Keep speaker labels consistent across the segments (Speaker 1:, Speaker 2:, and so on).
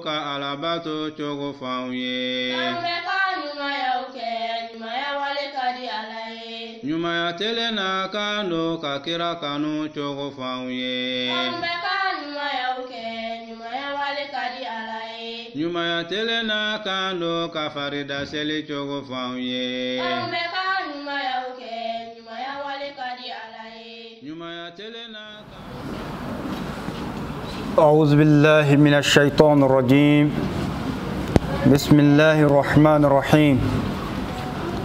Speaker 1: ka alabato cogo f'anw ye.
Speaker 2: K'an bɛ ka ɲumanyaw kɛ ɲumanya wale ka di Ala ye.
Speaker 1: Ɲumanya telen na kan do ka kira kanu cogo f'anw ye.
Speaker 2: K'an bɛ ka ɲumanyaw kɛ ɲumanya wale ka di Ala ye.
Speaker 1: Ɲumanya telen na kan do ka farida seli cogo f'anw ye.
Speaker 2: K'an bɛ ka ɲumanyaw kɛ ɲumanya wale ka di Ala ye.
Speaker 1: Ɲumanya telen na
Speaker 3: أعوذ بالله من الشيطان الرجيم بسم الله الرحمن الرحيم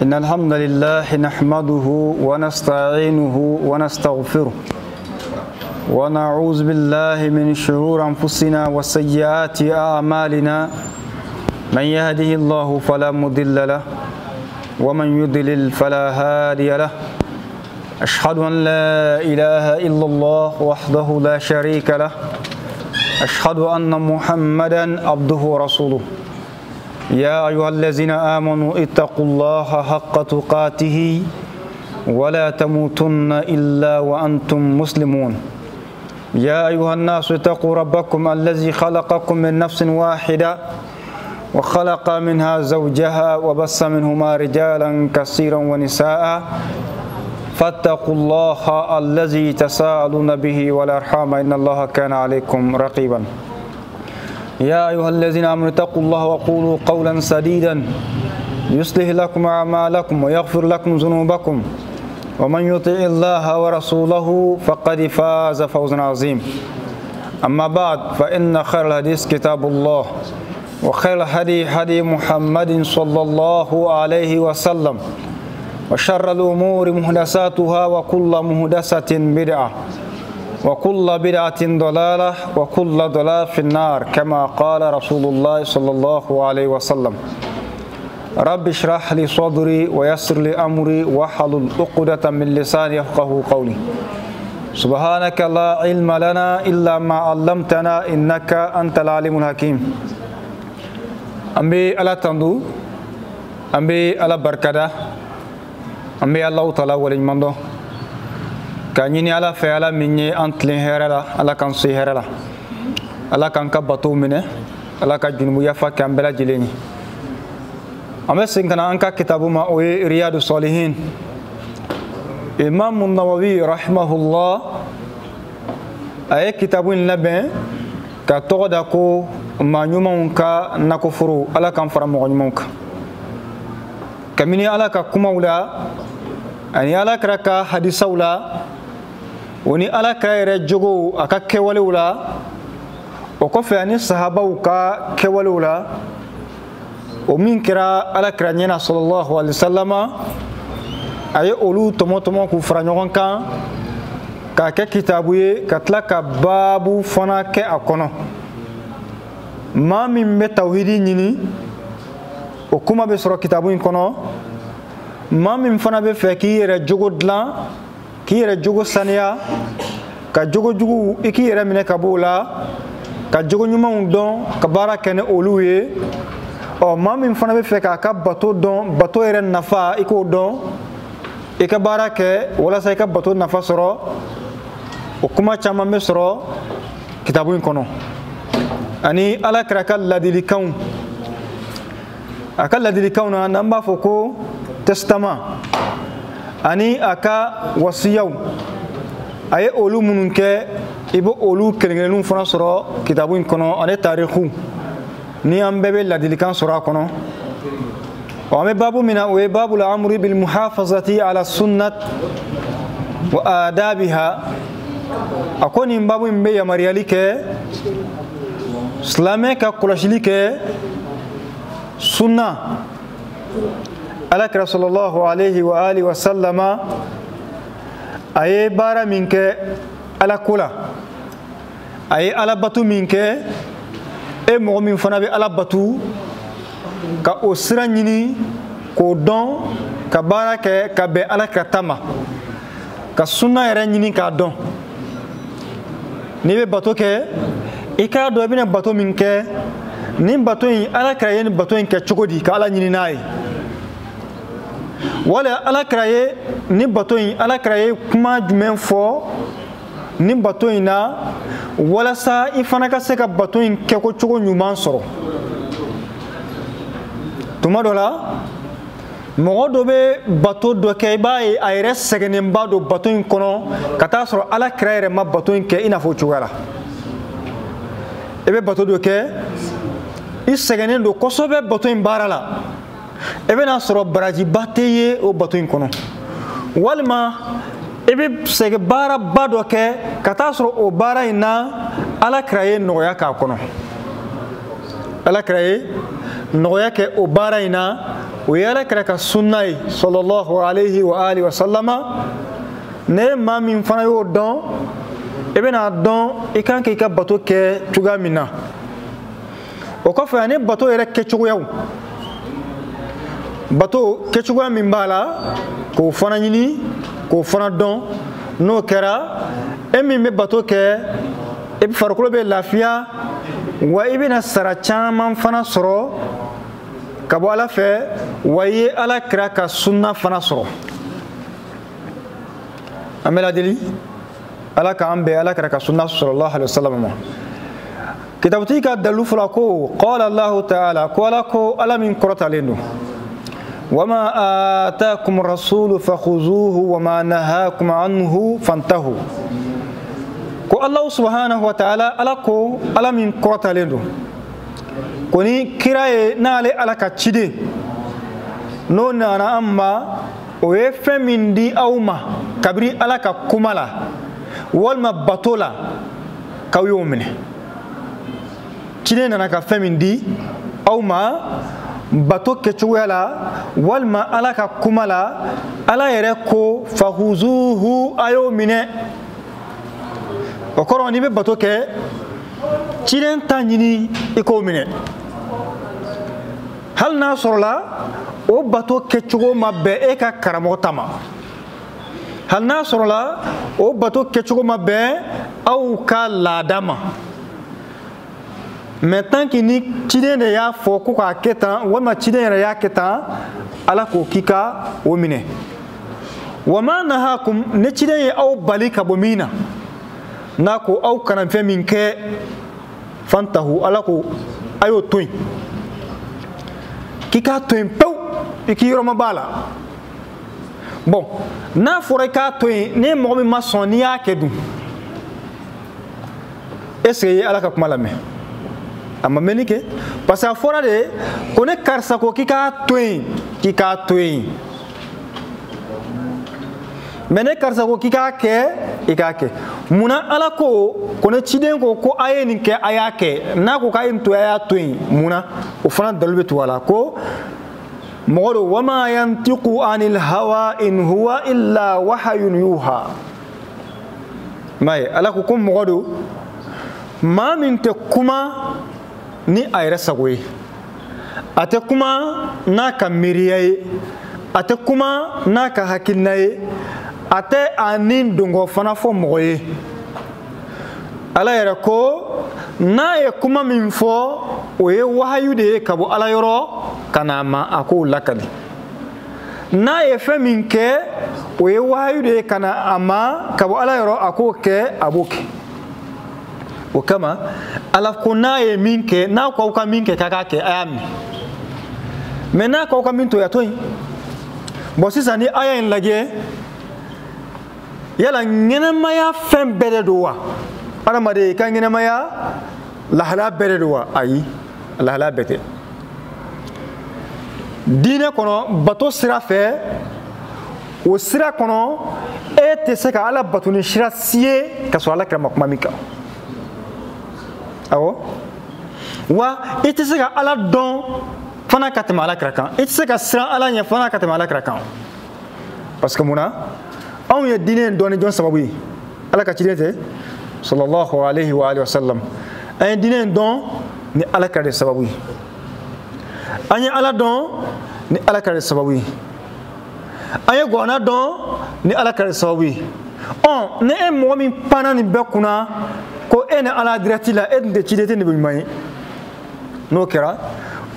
Speaker 3: إن الحمد لله نحمده ونستعينه ونستغفره ونعوذ بالله من شرور أنفسنا وسيئات أعمالنا من يهده الله فلا مضل له ومن يضلل فلا هادي له أشهد أن لا إله إلا الله وحده لا شريك له أشهد أن محمدا عبده ورسوله يا أيها الذين آمنوا اتقوا الله حق تقاته ولا تموتن إلا وأنتم مسلمون يا أيها الناس اتقوا ربكم الذي خلقكم من نفس واحدة وخلق منها زوجها وبث منهما رجالا كثيرا ونساء فاتقوا الله الذي تساءلون به والأرحام إن الله كان عليكم رقيبا يا أيها الذين آمنوا اتقوا الله وقولوا قولا سديدا يصلح لكم أعمالكم ويغفر لكم ذنوبكم ومن يطع الله ورسوله فقد فاز فوزا عظيما أما بعد فإن خير الحديث كتاب الله وخير الهدي هدي محمد صلى الله عليه وسلم وشر الأمور محدثاتها وكل محدثة بدعة وكل بدعة ضلالة وكل ضلالة في النار كما قال رسول الله صلى الله عليه وسلم رب اشرح لي صدري ويسر لي أمري واحلل عقدة من لساني يفقهوا قولي سبحانك لا علم لنا إلا ما علمتنا إنك أنت العليم الحكيم أمبي على تندو أمبي على بركة أمبي الله تعالى وليمندو كأني على فعل مني أنت لهرلا على كان سهرلا على كان كبتو منه على كجنوب يافا كان بلا جلني أما سينكنا أنك كتاب ما هو رياض الصالحين إمام النووي رحمه الله أي كتاب لبن كتوغدكو ما نيومونك نكفرو على كان فرمو نيومونك كمني على ككمولا أني على كركا حديثولا وني على كراير جوجو أكا كوالولا وكفي أني الصحابة وكا كوالولا ومن كرا على كرانينا صلى الله عليه وسلم أي أولو تمو كفرانيون كان كاكا كتابوي كتلاك بابو فنا كأكونو ما من متوحيدي نيني وكما بسرعة كتابوين كونو ما من فنا بفكي رجوجو دلا كي رجوجو سانيا كجوجو إكي رمينا كابولا كجوجو نيوما دون كبارا كنه أولوي أو ما من فنا بفكا كباتو دون باتو إيرن نفا إكو دون إكبارا ك ولا سايك باتو نفا سرو وكما تشاما مسرو كتابوين كونو أني على كراكا لدي كون أكل الذي كونه نمبا فوكو تستما أني أكا وصيو أي أولو منك إبو أولو كلنجلون فرنسرا كتابين كنو أني تاريخو نيام بيبي الذي كان سرا كنو وأمي بابو منا وباب الأمر بالمحافظة على السنة وآدابها أكون بابو مبي مرياليك سلامك كلاشليك سنة على رسول الله عليه وآله وسلم أي بارا منك على كلا أي على باتو منك أي مؤمن فنابي على باتو كأسرانيني كودون كبارا كبي على كتاما كسنة يرانيني كادون نيبي باتو كي إكادو يبين باتو منك nin bato in ala kraye ni bato in ke chogodi ka ala nyini nae wala ala kraye ni bato in ala kraye kuma jumen fo ni bato in na walasa I fana ka se ka bato in kɛ ko cogo ɲuman sɔrɔ tuma dɔ la mɔgɔ dɔ bɛ bato dɔ kɛ I b'a ye a yɛrɛ sɛgɛnnenba don bato in kɔnɔ ka taa sɔrɔ Ala kira yɛrɛ ma bato in kɛ I n'a fɔ o cogoya la I bɛ bato dɔ kɛ I sɛgɛnnen don kosɛbɛ bato in baara la I bɛ n'a sɔrɔ barajiba tɛ ye o bato in kɔnɔ walima I bɛ sɛgɛn baaraba dɔ kɛ ka taa sɔrɔ o baara in na Ala kira ye nɔgɔya k'a kɔnɔ Ala kira ye nɔgɔya kɛ o baara in na o ye Ala kira ka sunna ye sallallahu alayhi wa alihi wa sallama ne maa min fana y'o dɔn I bɛna dɔn I kan k'i ka bato kɛ cogoya min na o kɔfɛ ani bato yɛrɛ kɛcogoyaw bato kɛcogoya min b'a la k'o fana ɲini k'o fana dɔn n'o kɛra e min bɛ bato kɛ I farikolo bɛ lafiya wa I bɛna sara caman fana sɔrɔ ka bɔ Ala fɛ wa I ye Ala kira ka sunna fana sɔrɔ an bɛ ladeli Ala k'an bɛn Ala kira ka sunna sallallahu alaihi wasallam ma kitabutigi ka dalilu fɔlɔ ko qala Allahu ta'ala ko Ala ko Ala min kɔrɔtalen don وما آتاكم الرسول فخذوه وما نهاكم عنه فانتهوا ko Allah subhanahu wa ta'ala Ala ko Ala min kɔrɔtalen don ko ni kira ye n'ale Ala ka ciden n'o nana an ma o ye fɛn min di aw ma kabiri Ala ka kuma la walima bato la k'aw y'o minɛ ciden nana ka fɛn min di aw ma bato kɛcogoya la walima Ala ka kuma la Ala yɛrɛ ko fahuzuhu a y'o minɛ o kɔrɔ n'i bɛ bato kɛ ciden ta ɲini I k'o minɛ hali n'a sɔrɔla o bato kɛcogo ma bɛn e ka karamɔgɔ ta ma hali n'a sɔrɔla o bato kɛcogo ma bɛn aw ka laada ma mais tant que ni ciden de y'a fɔ ko k'a kɛ tan walima ciden yɛrɛ y'a kɛ tan Ala k'o k'i ka o minɛ wa ma nahakum ne ciden ye aw bali ka bɔ min na n'a ko aw kana fɛn min kɛ fantahu Ala ko a y'o to yen k'i k'a to yen pewu I k'i yɔrɔma b'a la bon n'a fɔra I k'a to yen ni mɔgɔ min ma sɔn n'i y'a kɛ dun est-ce que I ye Ala ka kuma lamɛn a ma mɛnni kɛ parce que a fɔra de ko ne karisa ko k'i k'a to yen k'i k'a to yen mais ne karisa ko k'i k'a kɛ I k'a kɛ munna Ala ko ne ciden ko a ye nin kɛ a y'a kɛ n'a ko k'a ye nin to a y'a to yen munna o fana dalilu bɛ tugu a la ko mɔgɔ don wama yantiqu anil hawa in huwa illa wahayun yuha m'a ye Ala ko mɔgɔ don maa min tɛ kuma ni a yɛrɛ sago ye a tɛ kuma n'a ka miiriya ye a tɛ kuma n'a ka hakilina ye a tɛ a ni dongɔ fana fɔ mɔgɔ ye Ala yɛrɛ ko n'a ye kuma min fɔ o ye wahayu de ye ka bɔ Ala yɔrɔ ka na a ma a k'o lakali n'a ye fɛn min kɛ o ye wahayu de ye ka na a ma ka bɔ Ala yɔrɔ a k'o kɛ a b'o kɛ o kama Ala ko n'a ye min kɛ n'a ko aw ka min kɛ k'a k'a kɛ a y'a minɛ mais n'a ko aw ka min to yen a to yen bon sisan ni aya in lajɛ yala ɲɛnɛmaya fɛn bɛɛ de don wa adamaden I ka ɲɛnɛmaya lahalaya bɛɛ de don wa ayi lahalaya bɛɛ tɛ diinɛ kɔnɔ bato sira fɛ o sira kɔnɔ e tɛ se ka Ala bato ni sira si ye ka sɔrɔ Ala kira ma kuma min kan awɔ wa I tɛ se ka Ala dɔn fana ka tɛmɛ Ala kira kan I tɛ se ka siran Ala ɲɛ fana ka tɛmɛ Ala kira kan parce que munna anw ye diinɛ in dɔn ni jɔn sababu ye Ala ka ciden tɛ sallallahu alayhi wa alihi wa sallam an ye diinɛ in dɔn ni Ala kira de sababu ye an ye Ala dɔn ni Ala kira de sababu ye an ye gɔnna dɔn ni Ala kira de sababu ye ni e mɔgɔ min panna nin bɛɛ kunna ko e ni Ala direct la e tun tɛ ciden tɛ nin bɛ ɲuman ye n'o kɛra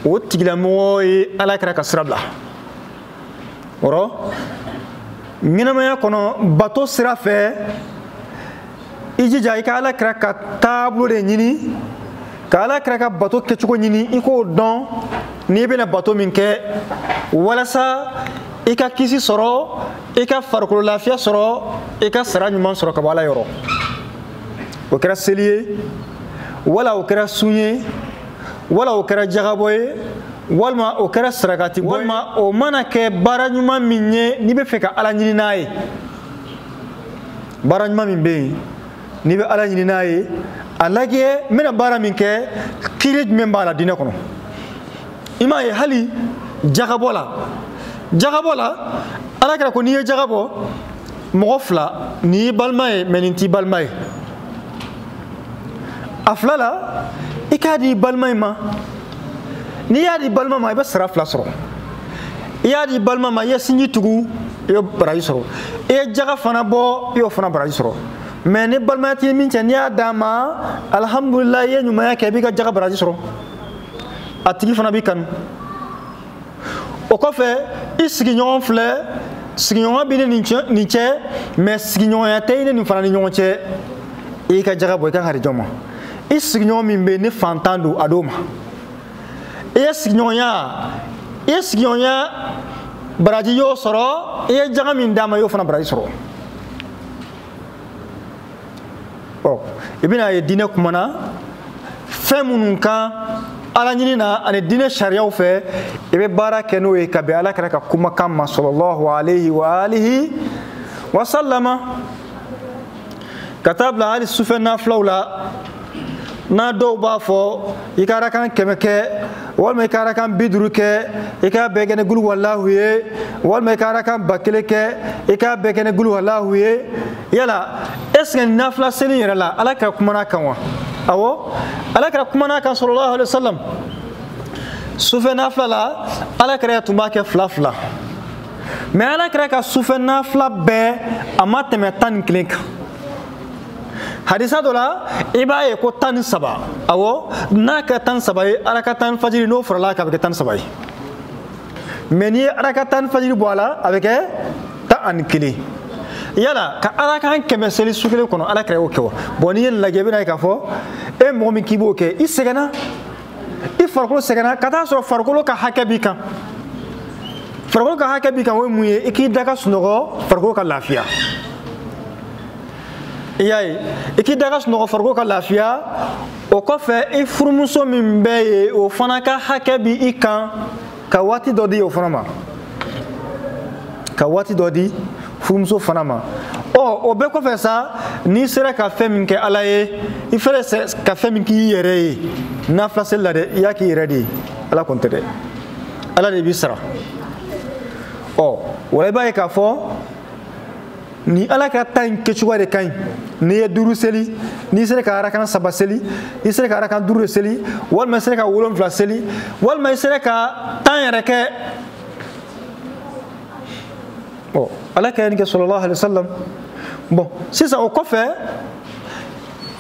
Speaker 3: o tigilamɔgɔ ye Ala kira ka sira bila o ɲɛnamaya kɔnɔ bato sira fɛ ijija ika ala kira ka taabolo de ɲini ka ala kira ka bato kɛcogo ɲini i k'o dɔn n'i bɛna bato min kɛ walasa i ka kisi sɔrɔ i ka farikolo lafiya sɔrɔ i ka sara ɲuman sɔrɔ ka bɔ ala yɔrɔ o kɛra seli ye wala o kɛra sun ye wala o kɛra jagabɔ ye walima o kɛra sarakati bɔ ye walima o mana kɛ baara ɲuman min ye n'i bɛ fɛ ka ala ɲini n'a ye baara ɲuman min bɛ yen n'i bɛ ala ɲini n'a ye a lajɛ n bɛna baara min kɛ kiiri jumɛn b'a la diinɛ kɔnɔ i m'a ye hali jagabɔ la ala kɛra ko n'i ye jagabɔ mɔgɔ fila nin y'i balima ye mɛ nin t'i balima ye a fila la i k'a di i balima in ma n'i y'a di i balima ma i bɛ sara fila sɔrɔ i y'a di i balima ma i ye sinji tugu i bɛ baraji sɔrɔ i ye jaga fana bɔ i y'o fana baraji sɔrɔ mɛ ni balimaya tɛ min cɛ n'i y'a d'a ma alihamudulilayi i ye ɲumanya kɛ i b'i ka jaga baraji sɔrɔ a tigi fana b'i kanu o kɔfɛ i sigiɲɔgɔn filɛ sigiɲɔgɔn b'i ni nin cɛ mɛ sigiɲɔgɔnya tɛ i ni nin fana ni ɲɔgɔn cɛ i y'i ka jaga bɔ i kan ka di jɔn ma i sigiɲɔgɔn min bɛ yen ni fantan don a d'o ma i ye sigiɲɔgɔnya baraji y'o sɔrɔ i ye jaga min d'a ma i y'o fana baraji sɔrɔ i bɛna ye diinɛ kumana fɛn minnu kan ala ɲini na ani diinɛ sariyaw fɛ i bɛ baara kɛ n'o ye ka bɛn ala kɛra ka kumakan ma sallallahu alayhi wa alihi wa sallama ka taa bila hali sufɛ nafilaw la n'a dɔw b'a fɔ i ka arakan 100 kɛ walima i ka arakan 50 kɛ i k'a bɛɛ kɛ ni gulu walahu ye walima i ka arakan 1000 kɛ i k'a bɛɛ kɛ ni gulu walahu ye yala est-ce que nafila seli yɛrɛ la ala ka kumana kan wa awɔ ala ka kumana kan sallallahu alaihi wasallam sufɛ nafila la ala kɛra tun b'a kɛ fila fila mais ala kɛra ka sufɛ nafila bɛɛ a ma tɛmɛ 11 kan hadisa dɔ la i b'a ye ko 13 awɔ n'a kɛ 13 ye ala ka 10 fajiri n'o farala kan a bɛ kɛ 13 ye mais n'i ye ala ka 10 fajiri bɔ a la a bɛ kɛ 11 yala ka ala kan 100 seli su kelen kɔnɔ ala kɛra y'o kɛ wa bon n'i ye nin lajɛ i bɛna ye k'a fɔ e mɔgɔ min k'i b'o kɛ i sɛgɛnna i farikolo sɛgɛnna ka taa sɔrɔ farikolo ka hakɛ b'i kan farikolo ka hakɛ b'i kan o ye mun ye i k'i da ka sunɔgɔ farikolo ka lafiya i y'a ye i k'i da ka sunɔgɔ farikolo ka lafiya o kɔfɛ i furumuso min bɛ ye o fana ka hakɛ bi i kan ka waati dɔ di o fana ma ka waati dɔ di furumuso fana ma o bɛɛ kɔfɛ sa n'i sera ka fɛn min kɛ ala ye i fɛrɛ ka fɛn min k'i yɛrɛ ye nafila seli la dɛ i y'a k'i yɛrɛ de ye ala kɔni tɛ dɛ ala de b'i sara wala i b'a ye k'a fɔ ni ala ka ta in kɛcogoya de ka ɲi n'i ye 5 seli n'i sera ka arakan 3 seli i sera ka arakan 5 seli walima i sera ka 7 seli walima i sera ka 10 yɛrɛ kɛ ala ka nin kɛ sallallahu alaihi wasallam bon sisan o kɔfɛ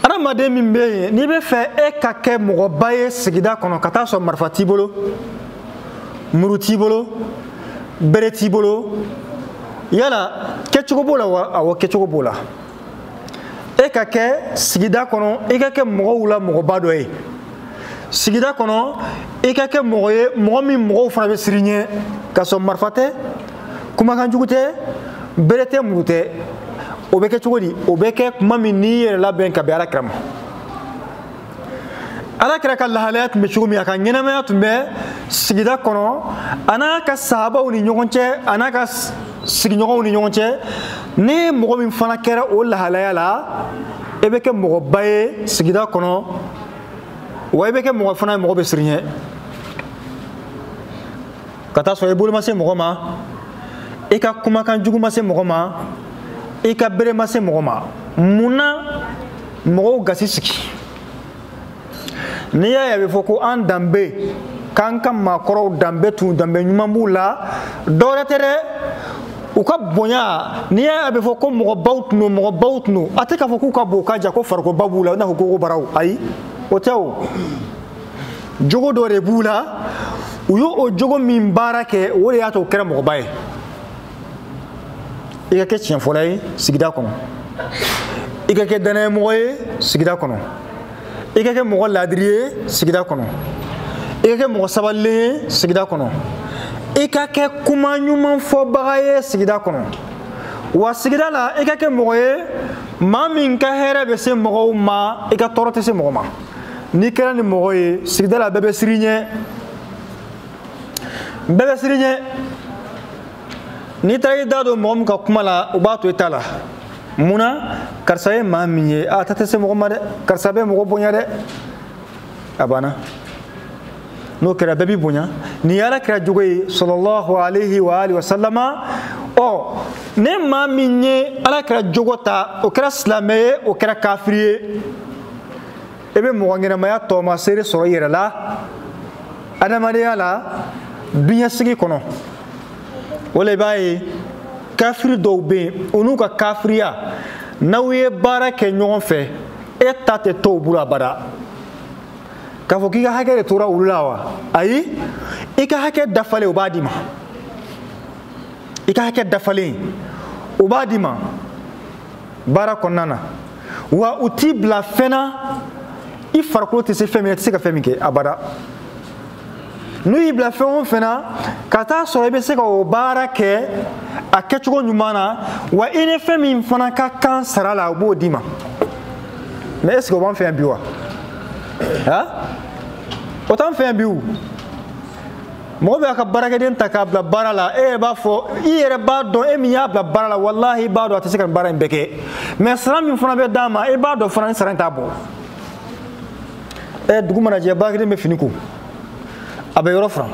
Speaker 3: adamaden min bɛ yen n'i bɛ fɛ e ka kɛ mɔgɔba ye sigida kɔnɔ ka taa sɔrɔ marifa t'i bolo muru t'i bolo bere t'i bolo yala kɛcogo b'o la wa awɔ kɛcogo b'o la e ka kɛ sigida kɔnɔ i ka kɛ mɔgɔw la mɔgɔba dɔ ye sigida kɔnɔ i ka kɛ mɔgɔ ye mɔgɔ min mɔgɔw fana bɛ siri ɲɛ ka sɔrɔ marifa tɛ kumakan jugu tɛ bere tɛ muru tɛ o bɛ kɛ cogo di o bɛ kɛ kuma min n'i yɛrɛ labɛn ka bɛn ala kira ma ala kira ka lahalaya tun bɛ cogo min a ka ɲɛnamaya tun bɛ sigida kɔnɔ a n'a ka sahabaw ni ɲɔgɔn cɛ a n'a ka sigiɲɔgɔnw ni ɲɔgɔn cɛ ni mɔgɔ min fana kɛra o lahalaya la e bɛ kɛ mɔgɔba ye sigida kɔnɔ wa i bɛ kɛ mɔgɔ fana ye mɔgɔ bɛ siri ɲɛ ka taa sɔrɔ i bolo ma se mɔgɔ ma i ka kumakan jugu ma se mɔgɔ ma i ka bere ma se mɔgɔ ma munna mɔgɔw gasi sigi n'i y'a ye a bɛ fɔ ko an danbe k'an ka maakɔrɔw danbe tun danbe ɲuman b'u la dɔwɛrɛ tɛ dɛ u ka bonya n'i y'a ye a bɛ fɔ ko mɔgɔbaw tun don mɔgɔbaw tun don a tɛ k'a fɔ k'u ka bon k'a ja ko farikoba b'u la i n'a fɔ ko baraw ayi o tɛ o jogo dɔ de b'u la u y'o jogo min baara kɛ o de y'a to u kɛra mɔgɔba ye i ka kɛ tiɲɛ fɔla ye sigida kɔnɔ i ka kɛ danayamɔgɔ ye sigida kɔnɔ, i ka kɛ mɔgɔ laadiri ye sigida kɔnɔ, i ka kɛ mɔgɔ sabalilen ye sigida kɔnɔ, i ka kɛ kuma ɲuman fɔbaga ye sigida kɔnɔ, wa sigida la i ka kɛ mɔgɔ ye maa min ka hɛrɛ bɛ se mɔgɔw ma, i ka tɔɔrɔ tɛ se mɔgɔ ma. N'i kɛra ni mɔgɔ ye sigida la bɛɛ bɛ siri ɲɛ, bɛɛ bɛ siri ɲɛ. N'i taara i da don mɔgɔ min ka kuma la u b'a to i ta la. Munna? Karisa ye maa min ye a ta tɛ se mɔgɔ ma dɛ, karisa bɛ mɔgɔ bonya dɛ, a banna. N'o kɛra bɛɛ b'i bonya. Nin ye Alakira jogo ye sallallahu alayhi wa alihi wa sallama. Ɔ ne maa min ye Alakira jogo ta o kɛra silamɛ ye o kɛra kafiri ye, e bɛ mɔgɔ ɲɛnamaya tɔɔmasere sɔrɔ i yɛrɛ la adamadenya la duɲɛsigi kɔnɔ. O la i b'a ye kafiri dɔw bɛ yen u n'u ka kafiriya n'aw ye baara kɛ ɲɔgɔn fɛ e ta tɛ to u bolo abada. K'a fɔ k'i ka hakɛ de tora olu la wa? Ayi, i ka hakɛ dafalen u b'a d'i ma, i ka hakɛ dafalen u b'a d'i ma baara kɔnɔna na, wa u t'i bila fɛn na i farikolo tɛ se fɛn min na i tɛ se ka fɛn min kɛ abada. N'u y'i bila fɛn o fɛn na ka taa sɔrɔ i bɛ se ka o baara kɛ a kɛcogo ɲuman na, wa i ni fɛn min fana ka kan sara la u b'o d'i ma. Mais est-ce que o b'an fɛ yan bi wa? O t'an fɛ yan bi o. Mɔgɔ bɛ a ka baarakɛden ta k'a bila baara la, e b'a fɔ i yɛrɛ b'a dɔn e min y'a bila baara la walahi i b'a dɔn a tɛ se ka nin baara in bɛɛ kɛ, mais sara min fana bɛ d'a ma e b'a dɔn fana ni sara in t'a bɔ. Dugu mana jɛ baarakɛden bɛ fini ko, a bɛ yɔrɔ furan,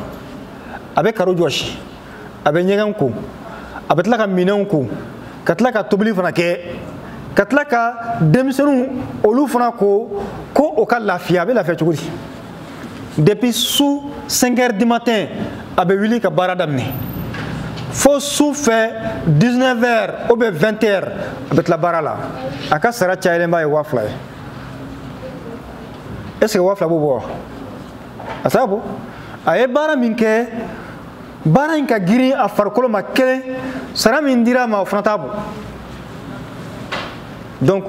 Speaker 3: a bɛ karo jɔsi, a bɛ ɲɛgɛn ko, a bɛ tila ka minɛnw ko, ka tila ka tobili fana kɛ, ka tila ka denmisɛnninw olu fana ko o ka lafiya. A bɛ lafiya cogo di? Depuis su 5 heures du matin a bɛ wuli ka baara daminɛ fo su fɛ 19 heures ou bien 20 heures a bɛ tila baara la. A ka sara cayalen b'a ye 2000 ye. Est-ce que 2000 b'o bɔ wa? A t'a bɔ. A ye baara min kɛ, baara in ka girin a farikolo ma kelen, sara min dira a ma o fana t'a bɔ. Donc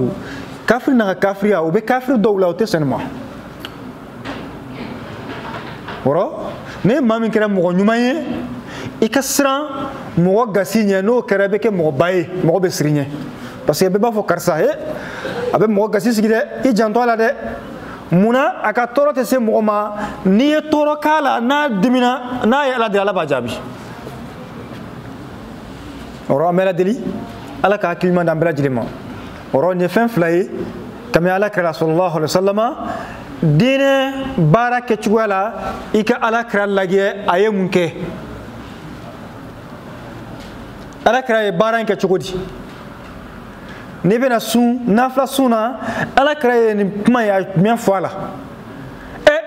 Speaker 3: kafiri n'a ka kafiriya o bɛ kafiri dɔw la o tɛ sɔn nin ma. Wɔrɔ ne maa min kɛra mɔgɔ ɲuman ye i ka siran mɔgɔ gasi ɲɛ, n'o kɛra i bɛ kɛ mɔgɔba ye, mɔgɔ bɛ siri ɲɛ. Parce que bɛɛ b'a fɔ karisa a bɛ mɔgɔ gasi sigi dɛ, i janto a la dɛ. Munna? A ka tɔɔrɔ tɛ se mɔgɔ ma, n'i ye tɔɔrɔ k'a la n'a dimina n'a ye Ala deli Ala b'a jaabi. Wɔrɔ an bɛ Ala deli Ala ka hakili ɲuman di an bɛɛ lajɛlen ma. Wɔrɔ nin ye fɛn fila ye kabini Alakira sallallahu alaihi wa sallama diinɛ baara kɛcogoya la i ka Alakira lajɛ a ye mun kɛ. Alakira ye baara in kɛ cogo di? N'i bɛna sun nafila sun na Alakira ye nin kuma ye a jumɛn fɔ a la?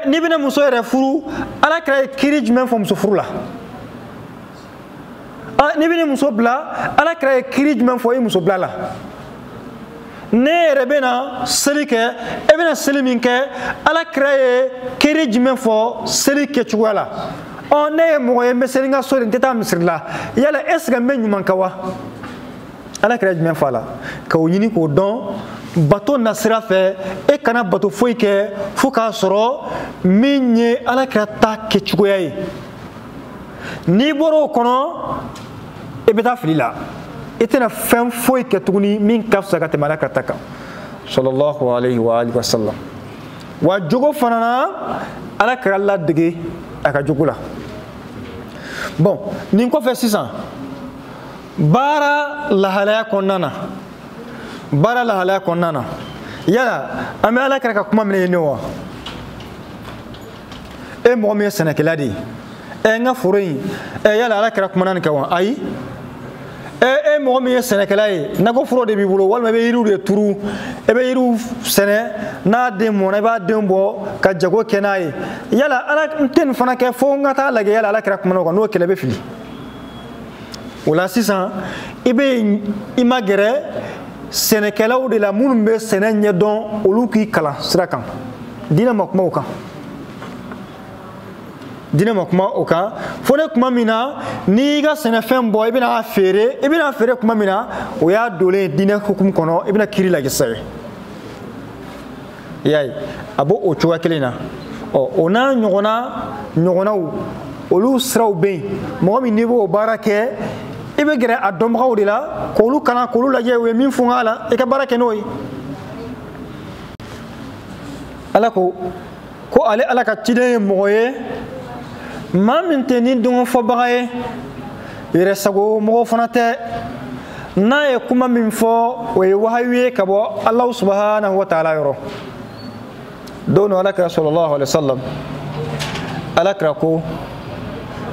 Speaker 3: N'i bɛna muso yɛrɛ furu Alakira ye kiiri jumɛn fɔ muso furu la? N'i bɛna muso bila Alakira ye kiiri jumɛn fɔ i muso bila la? Ne yɛrɛ bɛna seli kɛ e bɛna seli min kɛ Alakira ye kiiri jumɛn fɔ seli kɛcogoya la? Ne ye mɔgɔ ye n bɛ seli n ka so de n tɛ taa misiri la, yala est-ce que n bɛ ɲuman kɛ wa? Alakira ye jumɛn fɔ a la? K'o ɲini k'o dɔn bato na sira fɛ e kana bato foyi kɛ fo k'a sɔrɔ min ye Alakira ta kɛcogoya ye. N'i bɔra o kɔnɔ e bɛ taa fili la, i tɛna fɛn foyi kɛ tuguni min ka fisa ka tɛmɛ Alakira ta kan sallallahu alayhi wa alihi wa sallam. Wa jogo fana na Alakira ladege a ka jogo la. Bon nin kɔfɛ sisan baara lahalaya kɔnɔna na, baara lahalaya kɔnɔna na yala an bɛ Alakira ka kuma minɛ yen wa? E mɔgɔ min ye sɛnɛkɛla de ye, n ka foro in yala Alakira kumana nin kɛ wa? Ayi. E mɔgɔ min ye sɛnɛkɛla ye, nakɔ foro de b'i bolo walima i bɛ yiriw de turu, i bɛ yiriw sɛnɛ, n'a den mɔna i b'a den bɔ ka jago kɛ n'a ye, yala Ala n tɛ nin fana kɛ fo n ka taa lajɛ yala Alakira kumana o kan, n'o kɛlɛ bɛ fili. O la sisan i ma gɛrɛ sɛnɛkɛlaw de la minnu bɛ sɛnɛ ɲɛdɔn olu k'i kalan sira kan, diinɛ ma kuma o kan. dina ma kuma o kan fo ne kuma mina ni ga sɛnɛfɛn bɔ ibina feere kuma mina o y'a dolen dina hukum kɔnɔ ibina kiri lajɛ sɛbɛ yayi a b'o o cogoya kelen na o n'a ɲɔgɔnnaw olu siraw bɛ yen mɔgɔ min n'i b'o baara kɛ i bɛ gɛrɛ a dɔnbagaw de la k'olu kalan k'olu lajɛ u ye min fɔ a la i ka baara kɛ n'o ye ala ko ale ala ka ciden ye mɔgɔ ye maa min tɛ ni dɔngɔ fɔbaga ye yɛrɛ sago mɔgɔ fana tɛ n'a ye kuma min fɔ o ye wahayu ye ka bɔ ala subhanahu wa ta'ala yɔrɔ don dɔ alakira sallallahu alaihi wasallam alakira ko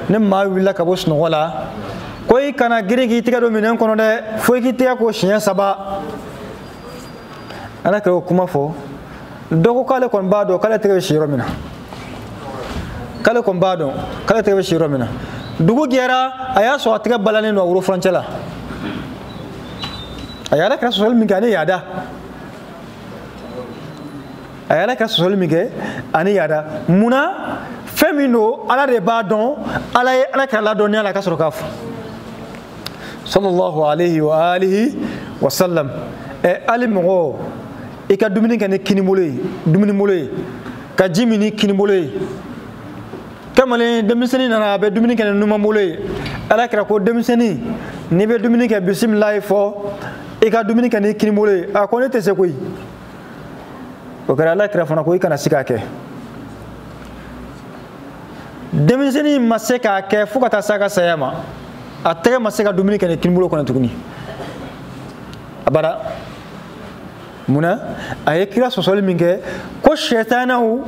Speaker 3: ne maa wulila ka bɔ sunɔgɔ la ko i kana girin k'i tɛgɛ don minɛn kɔnɔ dɛ fo i k'i tɛgɛ ko siɲɛ 3 alakira o kuma fɔ dɔ ko k'ale kɔni b'a dɔn k'ale tɛgɛ bɛ si yɔrɔ min na dugu jɛra a y'a sɔrɔ a tɛgɛ balannen don a woro furancɛ la a ye alakira sɔsɔli min kɛ ani yaada munna fɛn min don ala de b'a dɔn ala ye alakira ladɔnniya ala ka sɔrɔ k'a fɔ sallallahu alaihi wa alihi wa sallam ali mɔgɔ i ka dumuni kɛ ni kinibolo ye ka ji min ni kinibolo ye kamalen denmisɛnnin nana a bɛ dumuni kɛ ni numanbolo ye alakira ko denmisɛnnin n'i bɛ dumuni kɛ bisimilayi fɔ i ka dumuni kɛ ni kinibolo ye a ko ne tɛ se koyi o kɛra alakira fana ko i kana se k'a kɛ denmisɛnnin ma se k'a kɛ fo ka taa se a ka saya ma a tɛgɛ ma se ka dumuni kɛ ni kinibolo kɔnɔ tuguni abada munna a ye kira sɔsɔli min kɛ ko sɛtanaw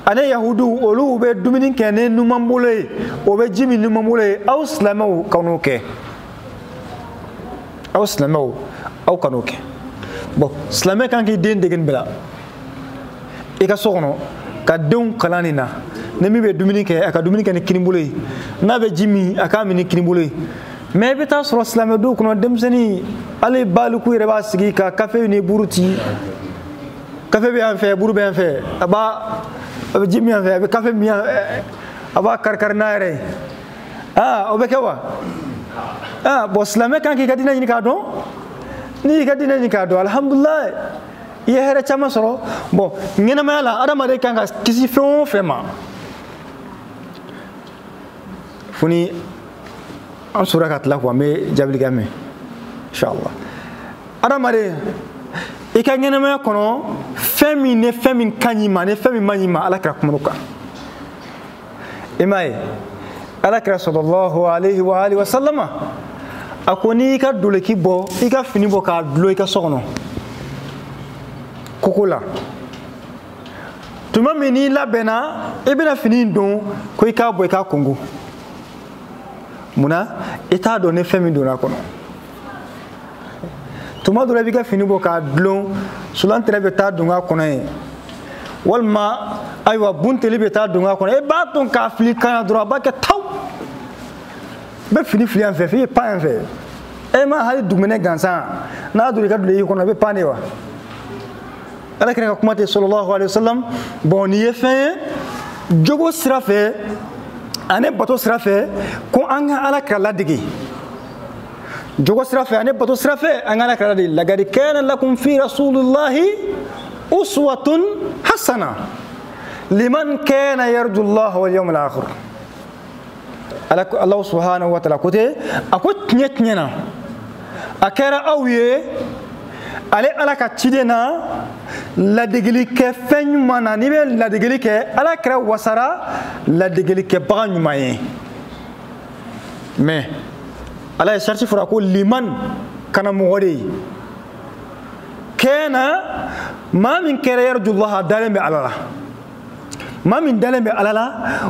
Speaker 3: ani yahudiw olu bɛ dumuni kɛ ni numanbolo ye o bɛ ji min numanbolo ye aw silamɛw kan'o kɛ aw kan'o kɛ bon silamɛ kan k'i den dege nin bɛɛ la i ka so kɔnɔ ka denw kalan nin na ni min bɛ dumuni kɛ a ka dumuni kɛ ni kinibolo ye n'a bɛ ji min a k'a min ni kinibolo ye mais i bɛ taa sɔrɔ silamɛ duw kɔnɔ denmisɛnnin hali baliku yɛrɛ b'a sigi ka kafe ni buru ci kafe bɛ yan fɛ buru bɛ yan fɛ a bɛ ji min yan fɛ a bɛ kafe min yan a b'a kari n'a yɛrɛ ye o bɛ kɛ wa bon silamɛ kan k'i ka diinɛ ɲini k'a dɔn n'i y'i ka diinɛ ɲini k'a dɔn alhamdulilayi i ye hɛrɛ caman sɔrɔ bon ɲɛnamaya la adamaden kan ka kisi fɛn o fɛn ma fo ni an sɔrɔ ka tila ko an bɛ jaabili kɛ mɛn inshallah adamaden i ka ɲɛnamaya kɔnɔ fɛn min ka ɲi ma ni fɛn min man ɲi ma alakira kumana o kan i m'a ye alakira sallallahu alaihi wa alihi wa sallama a ko n'i ka doloki bɔ i ka fini bɔ k'a dulon i ka so kɔnɔ koko la tuma min n'i labɛnna i bɛna fini in don ko i k'a bɔ i k'a kongo munna i t'a dɔn ni fɛn min donna a kɔnɔ tuma dɔ la i b'i ka fini bɔ k'a dulon sulantere bɛ taa don a kɔnɔ ye walima ayiwa bunteli bɛ taa don a kɔnɔ e b'a dɔn k'a fili kan yan dɔrɔn a b'a kɛ taw i bɛ fini fili yan fɛ f'i ye pan yan fɛ e ma hali dugumɛnɛ gansan n'a donna i ka duloki kɔnɔ i bɛ pan de wa alakira ka kuma tɛ sallallahu alaihi wasallam bon nin ye fɛn ye jogo sira fɛ ani bato sira fɛ ko an ka alakira ladege jogo sira fɛ ani bato sira fɛ an ka alakira ladege laqad kana lakum fi rasulillahi uswatun hasana liman kana yarju Allah wal yawmal akhir Allah subhanahu wa ta'ala kote a ko tiɲɛ na a kɛra aw ye ale ala ka ciden na ladegeli kɛ fɛn ɲuman na n'i bɛ ladegeli kɛ ala kɛra wasara ladegeli kɛbaga ɲuman ye mais ala ye sarti fɔra ko liman kana mɔgɔ de ye kɛna maa min kɛra yarjullaha a dalen bɛ ala la maa min dalen bɛ ala la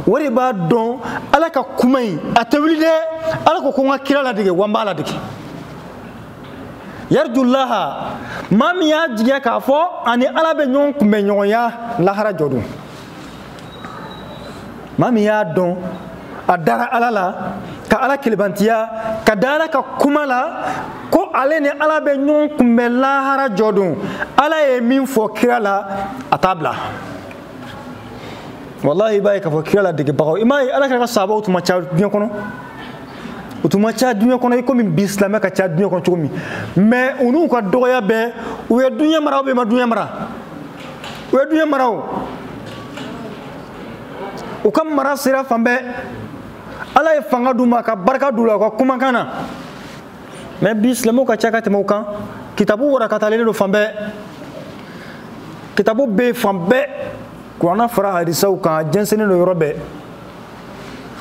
Speaker 3: o de b'a dɔn ala ka kuma in a tɛ wuli dɛ ala ko n ka kira ladege wa n b'a ladege yarjullaha maa min y'a jigiya k'a fɔ ani ala bɛ ɲɔgɔn kunbɛ ɲɔgɔnya lahara jɔ don maa min y'a dɔn a dara ala la ka ala kelebantiya ka da ala ka kuma la ko ale ni ala bɛ ɲɔgɔn kunbɛ lahara jɔ don ala ye min fɔ kira la a t'a bila wallahi b'a ye k'a fɔ kira ladegibagaw i m'a ye ala ka sahabaw tun ma ca diɲɛ kɔnɔ u tun ma ca diɲɛ kɔnɔ i komi bi silamɛ ka ca diɲɛ kɔnɔ cogo min mais u n'u ka dɔgɔya bɛɛ u ye diɲɛ mara ou bien ma diɲɛ mara u ye diɲɛ mara o u ka mara sera fan bɛɛ ala ye fanga d'u ma ka barika d'u la u ka kumakan na mais bi silamɛw ka ca ka tɛmɛ u kan kitabu warakatalen don fan bɛɛ kitabu bɛ yen fan bɛɛ kuranna fara hadisaw kan jɛnsɛnnen don yɔrɔ bɛɛ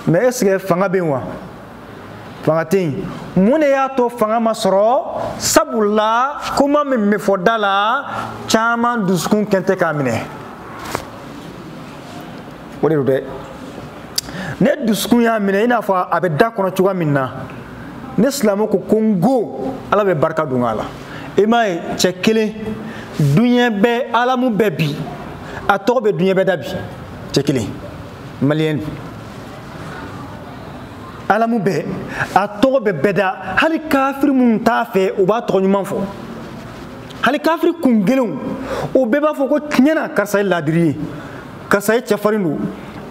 Speaker 3: mais est ce que fanga bɛ yen wa fanga tɛ yen mun de y'a to fanga ma sɔrɔ sabula kuma min bɛ fɔ da la caman dusukun kɛn tɛ k'a minɛ o de don dɛ ne dusukun y'a minɛ i n'a fɔ a bɛ da kɔnɔ cogoya min na ne silamɛ ko n go ala bɛ barika don a la i m'a ye cɛ kelen duɲɛ bɛɛ alamu bɛɛ bi a tɔgɔ bɛ duɲɛ bɛɛ da bi cɛ kelen maliyɛn alamu bɛɛ a tɔgɔ bɛ bɛɛ da hali kafiri minnu t'a fɛ u b'a tɔgɔ ɲuman fɔ hali kafiri kun kelenw o bɛɛ b'a fɔ ko tiɲɛ na karisa ye laadiri ye karisa ye cɛfarin don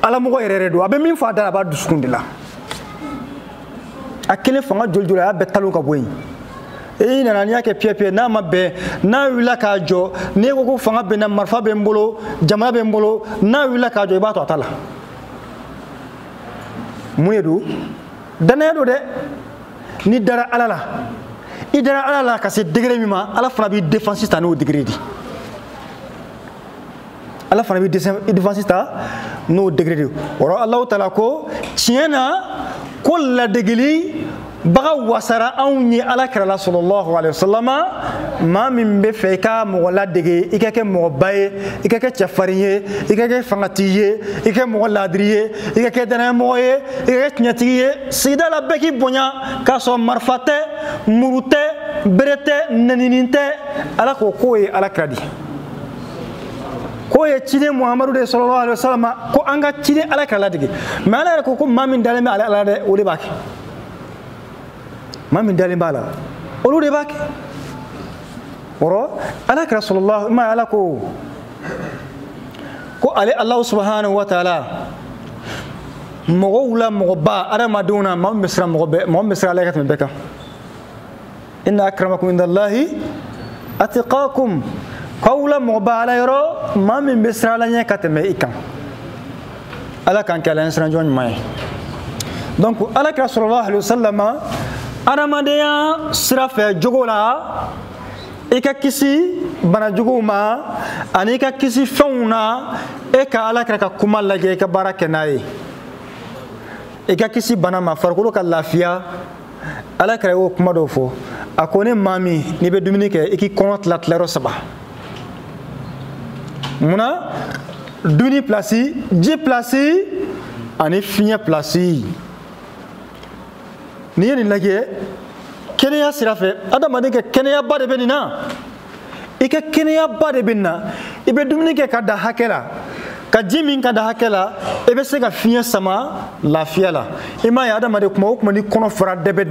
Speaker 3: alamɔgɔ yɛrɛ yɛrɛ don a bɛ min fɔ a da la a b'a dusukun de la a kelen fanga joli joli a y'a bɛɛ talon ka bɔ yen i nana n'i y'a kɛ piyɛ-piyɛ n'a ma bɛn n'a wulila k'a jɔ n'e ko ko fanga bɛ n na marifa bɛ n bolo jamana bɛ n bolo n'a wulila k'a jɔ i b'a to a ta la mun de don danaya don dɛ n'i dara ala la i dara ala la ka se degré min ma ala fana b'i défense ta n'o degré de ala fana b'i défense ta n'o degré de o rɔ alahu taala ko tiɲɛ na ko ladegeli baga wasara anw ye ala kɛra la sallallahu alaihi wasallam maa min bɛ fɛ i ka mɔgɔ ladege i ka kɛ mɔgɔba ye i ka kɛ cɛfarin ye i ka kɛ fangatigi ye i ka kɛ mɔgɔ laadiri ye i ka kɛ danayamɔgɔ ye i ka kɛ tiɲɛtigi ye sigida la bɛɛ k'i bonya k'a sɔrɔ marifa tɛ muru tɛ bere tɛ neninin tɛ ala ko k'o ye ala kɛra di k'o ye ciden muhamadu de sallallahu alaihi wasallam ko an ka ciden ala kɛra ladege mais ala yɛrɛ ko maa min dalen bɛ ala la dɛ o de b'a kɛ maa min dalen b'a la olu de b'a kɛ wɔrɔ ala kɛra sallallahu ma ala ko ale alahu subhanahu wa taala mɔgɔw la mɔgɔba adamadenw na maa min bɛ siran ala ka tɛmɛ bɛɛ kan inna akramakum indallahi atqakum k'aw la mɔgɔba ala yɔrɔ maa min bɛ siran ala ɲɛ ka tɛmɛ i kan ala k'an kɛ ala ɲɛ siranjɔ ɲuman ye donc ala kɛra sallallahu alaihi wasallam adamadenya sira fɛ jogo la i ka kisi banajuguw ma ani i ka kisi fɛnw na e ka ala kɛra ka kuma lajɛ i ka baara kɛ n'a ye i ka kisi bana ma farikolo ka lafiya ala kɛra y'o kuma dɔw fɔ a ko ne maa min n'i bɛ dumuni kɛ i k'i kɔnɔ tila tilayɔrɔ 3 munna dumuni pilasi ji pilasi ani fiɲɛ pilasi n'i ye nin lajɛ kɛnɛya sira fɛ adamaden ka kɛnɛyaba de bɛ nin na i ka kɛnɛyaba de bɛ nin na i bɛ dumuni kɛ ka da hakɛ la ka ji min ka da hakɛ la i bɛ se ka fiɲɛ sama lafiya la i m'a ye adamaden kuma o kuma ni kɔnɔ fara dɛbɛ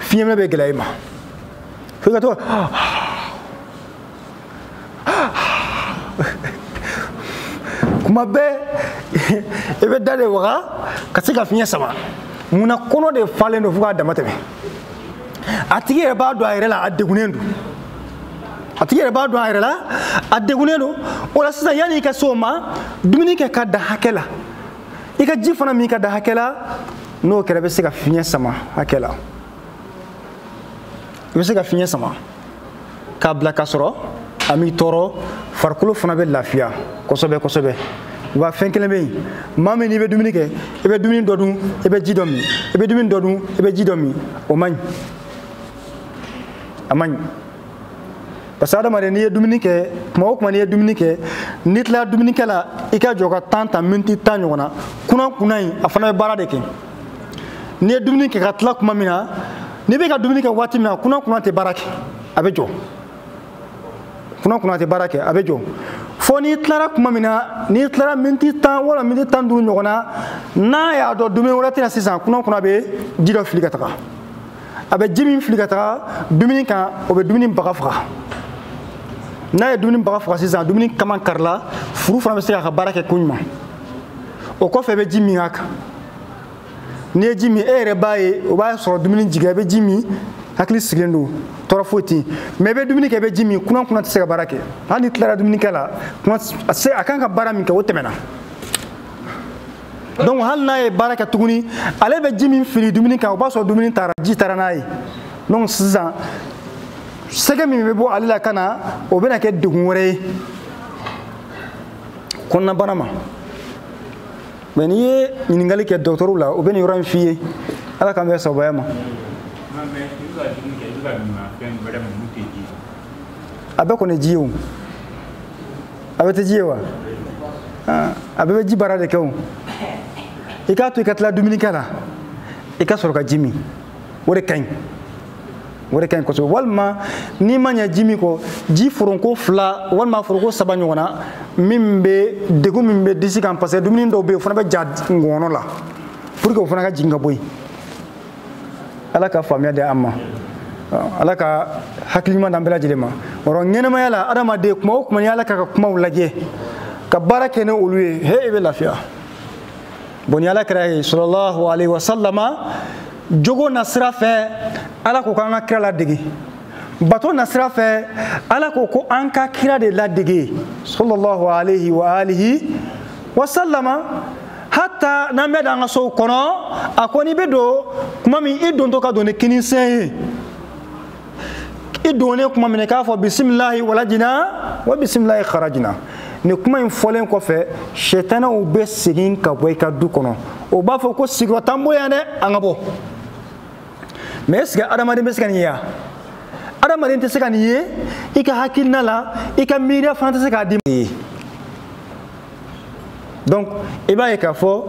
Speaker 3: fiɲɛ minɛ bɛ gɛlɛya i ma fo i ka to kuma bɛɛ i bɛ da de waga ka se ka fiɲɛ sama munna kɔnɔ de falen don fo k'a dama tɛmɛ a tigi yɛrɛ b'a dɔn a yɛrɛ la a degunnen don a tigi yɛrɛ b'a dɔn a yɛrɛ la a degunnen don o la sisan yanni i ka se o ma dumuni kɛ ka da hakɛ la i ka ji fana min ka da hakɛ la n'o kɛra i bɛ se ka fiɲɛ sama hakɛ la i bɛ se ka fiɲɛ sama k'a bila ka sɔrɔ a m'i tɔɔrɔ farikolo fana bɛ lafiya kosɛbɛ kosɛbɛ wa fɛn kelen bɛ yen maa min n'i bɛ dumuni kɛ i bɛ dumuni dɔ dun i bɛ ji dɔ min i bɛ dumuni dɔ dun i bɛ ji dɔ min o man ɲi a man ɲi parce que adamaden n'i ye dumuni kɛ kuma o kuma n'i ye dumuni kɛ n'i tilala dumunikɛ la i ka jɔ ka temps ta miniti 10 ɲɔgɔn na kunna in a fana bɛ baara de kɛ n'i ye dumuni kɛ ka tila kuma min na n'i bɛ ka dumuni kɛ waati min na kunna tɛ baara kɛ a bɛ jɔ kunna tɛ baara kɛ a bɛ jɔ fo n'i tilara kuma min na n'i tilara miniti 10 wala miniti 15 ɲɔgɔn na n'a y'a dɔn dumuni wɛrɛ tɛna sisan kunna bɛ ji dɔ fili ka taga a bɛ ji min fili ka taga dumuni kan o bɛ dumuni baga faga n'a ye dumuni baga faga sisan dumuni kama karila furu fana bɛ se k'a ka baara kɛ ko ɲuman o ko fe be jimi haka ne jimi ere baye o ba so dumuni jiga be jimi hakli sigendo torofoti me be dumuni ke be jimi kuna tse ga barake hani tlara dumuni kala kuna se akanga bara min ka wotemena donc hal na e baraka tuguni ale be jimi fili dumuni ka o ba so dumuni tara ji tara nayi donc sisan sege mi be bo ale la kana o be na ke dugun wore konna banama mais ni ye ɲininkali kɛ docteur la o bɛ nin yɔrɔ in f'i ye ala k'an bɛ sabaya ma a bɛɛ kɔni ji ye o a bɛ tɛ ji ye wa a bɛɛ bɛ ji baara de kɛ o i k'a to i ka tila dumunikɛ la i ka sɔrɔ ka ji min o de ka ɲi o de ka ɲi kosɛbɛ walima n'i ma ɲɛ ji min kɔ ji foronko 2 walima foronko 3 ɲɔgɔn na min bɛ degun min bɛ disi kan parce que dumuni dɔw bɛ yen o fana bɛ ja ngɔnɔ la pour que o fana ka jigin ka bɔ yen ala ka faamuya di an ma ala ka hakili ɲuman d'an bɛɛ lajɛlen ma yɔrɔ ɲɛnɛmaya la adamaden kuma o kuma ni ala ka kumaw lajɛ ka baara kɛ ni olu ye he i bɛ lafiya bon ni ala kɛra ye sallallahu alaihi wa sallama jogo na sira fɛ ala ko k'an ka kira ladege bato na sira fɛ ala ko ko an ka kira de ladege sallallahu alaihi wa alihi wa sallama hatta n'an bɛ dan ka sow kɔnɔ a ko n'i bɛ don kuma min i dontɔ ka don ni kinisɛn ye i donnen kuma min k'a fɔ bisimilahi walajina wa bisimilahi kharajina ni kuma in fɔlen kɔfɛ sɛtanaw bɛ segin ka bɔ i ka du kɔnɔ o b'a fɔ ko sigiyɔrɔ t'an bɔ yan dɛ an ka bɔ mais est ce que adamaden bɛ se ka nin ye wa adamaden tɛ se ka nin ye i ka hakilina la i ka miiriya fana tɛ se k'a di ye donc i b'a ye k'a fɔ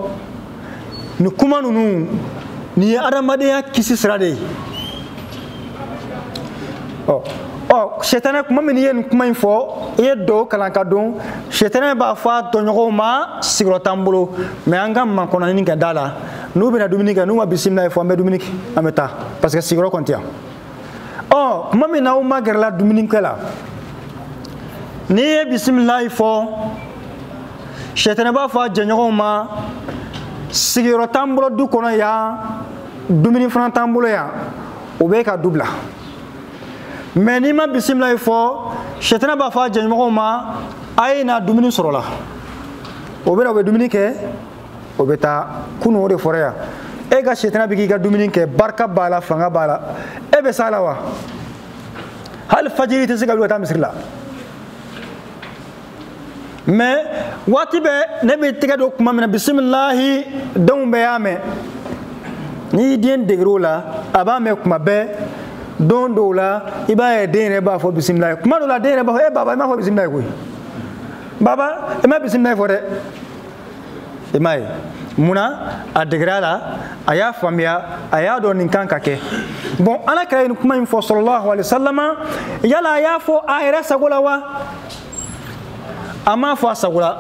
Speaker 3: nin kuma ninnu nin ye adamadenya kisi sira de ye sɛtana kuma min ye nin kuma in fɔ i ye dɔw kalan ka don sɛtana b'a fɔ a tɔɲɔgɔnw ma sigiyɔrɔ t'an bolo mais an ka makɔnɔni kɛ da la n'u bɛna dumuni kɛ n'u ma bisimila fɔ an bɛ dumuni kɛ an bɛ taa parce que sigiyɔrɔ kɔni tɛ yan kuma min n'aw ma gɛrɛla dumunikɛ la n'i ye bisimila fɔ sɛtana b'a fɔ a jɛɲɔgɔnw ma sigiyɔrɔ t'an bolo du kɔnɔ yan dumuni fana t'an bolo yan o bɛ ka du bila mais n'i ma bisimila fɔ sɛtana b'a fɔ a jɛɲɔgɔnw ma a ye na dumuni sɔrɔ la o bɛ na o bɛ dumuni kɛ o bɛ taa kunun o de fɔra yan e ka sɛtana bɛ k'i ka dumuni kɛ barika b'a la fanga b'a la e bɛ s'a la wa hali fajiri tɛ se ka wuli ka taa misiri la mais waati bɛɛ ne bɛ tɛgɛ don kuma min na bisimilahi denw bɛɛ y'a mɛn n'i y'i den degera o la a b'a mɛn kuma bɛɛ don dɔw la i b'a ye den yɛrɛ b'a fɔ bisimilahi kuma dɔw la den yɛrɛ b'a fɔ baba i m'a fɔ bisimilahi koyi baba i ma bisimilahi fɔ dɛ i m'a ye munna a degera la a y'a faamuya a y'a dɔn nin kan ka kɛ bon ala kɛra nin kuma in fɔ sallallahu alaihi wasallama yala a y'a fɔ a yɛrɛ sago la wa a m'a fɔ a sago la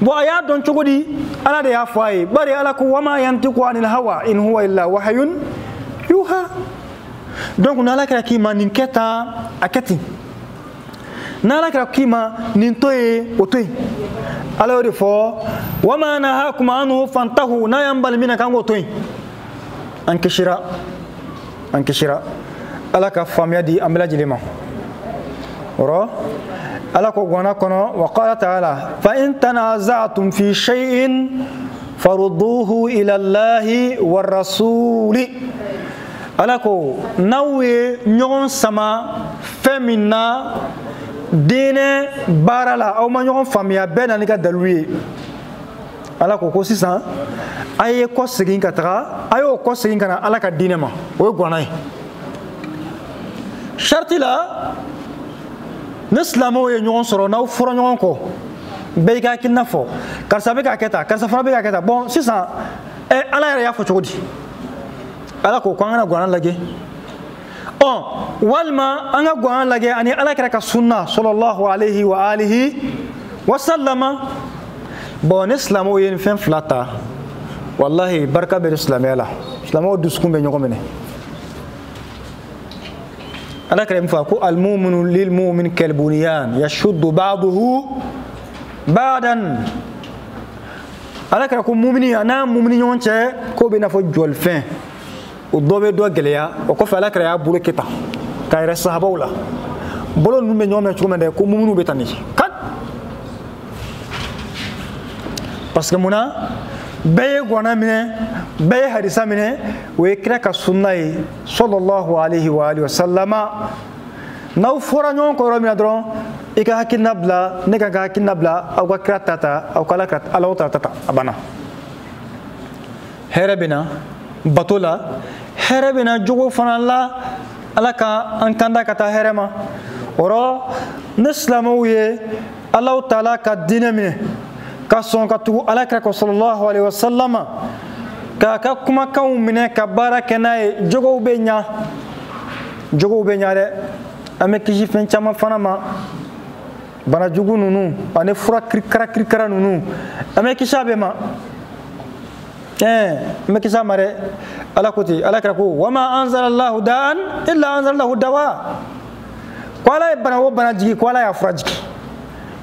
Speaker 3: bon a y'a dɔn cogo di ala de y'a fɔ a ye bari ala ko wama yantiqu anil hawa in huwa illa wahyun yuha donc n'ala kɛra k'i ma nin kɛ tan a kɛ ten n'ala kɛra k'i ma nin to ye o to yen ala y'o de fɔ wama nahakum anhu fantahu n'a y'an bali min na k'an k'o to yen an kisira ala ka faamuya di an bɛɛ lajɛlen ma o ala ko gɔnna kɔnɔ wa qala ta'ala fa in tanaza'tum fi shay'in farudduhu ila allahi wa rasuli ala ko n'aw ye ɲɔgɔn sama fɛn min na diinɛ baara la aw ma ɲɔgɔn faamuya bɛɛ na n'i ka dalilu ye ala ko sisan a ye kɔ segin ka taga a y'o kɔ segin ka na ala ka diinɛ ma o ye gɔnna ye sariti la ni silamɛw ye ɲɔgɔn sɔrɔ n'aw fɔra ɲɔgɔn kɔ bɛɛ y'i ka hakilina fɔ karisa bɛ k'a kɛ tan karisa fana bɛ k'a kɛ tan bon sisan ala yɛrɛ y'a fɔ cogo di ala ko an kana gɔnna lajɛ walima an ka gɔnna lajɛ ani ala kɛra ka sunna sallallahu alaihi wa alihi wa sallama bon ni silamɛw ye nin fɛn fila ta wallahi barika bɛ silamɛya la silamɛw dusukun bɛ ɲɔgɔn minɛ ala kɛra min fɔ ko almuminu lilmumin kalbuniyan yashuddu ba'duhu ba'dan ala kira ko mumini ana mumini ɲɔgɔn cɛ ko bɛ n'a fɔ jɔlifɛn o dɔ bɛ dɔ gɛlɛya o kɔfɛ ala kira y'a bolo kɛ tan k'a yɛrɛ sahabaw la bolo ninnu bɛ ɲɔgɔn minɛ cogo min dɛ ko muminiw bɛ tan de kat parce que munna bɛɛ ye gɔnna minɛ bɛɛ ye hadisa minɛ o ye kira ka sunna ye sallallahu alaihi wa alihi wa sallama n'aw fɔra ɲɔgɔn kɔ yɔrɔ min na dɔrɔn i ka hakilina bila ne ka hakilina bila aw ka kira ta aw ka ala ta a banna hɛrɛ bɛ na bato la hɛrɛ bɛ na jogo fana la ala ka an kanda ka taa hɛrɛ ma o rɔ ne silamɛw ye ala taala ka diinɛ minɛ ka sɔn ka tugu ala kira kɔ sallallahu alaihi wa sallama k'a ka kumakanw minɛ ka baara kɛ n'a ye jogow bɛ ɲa dɛ an bɛ kisi fɛn caman fana ma banajugu ninnu ani fura kirikara ninnu an bɛ kisi a bɛɛ ma an bɛ kisi a ma dɛ ala ko ten ala kira ko wa ma anzalallahu da'an illa anzalallahu dawa ko ala ye bana o bana jigi ko ala y'a fura jigi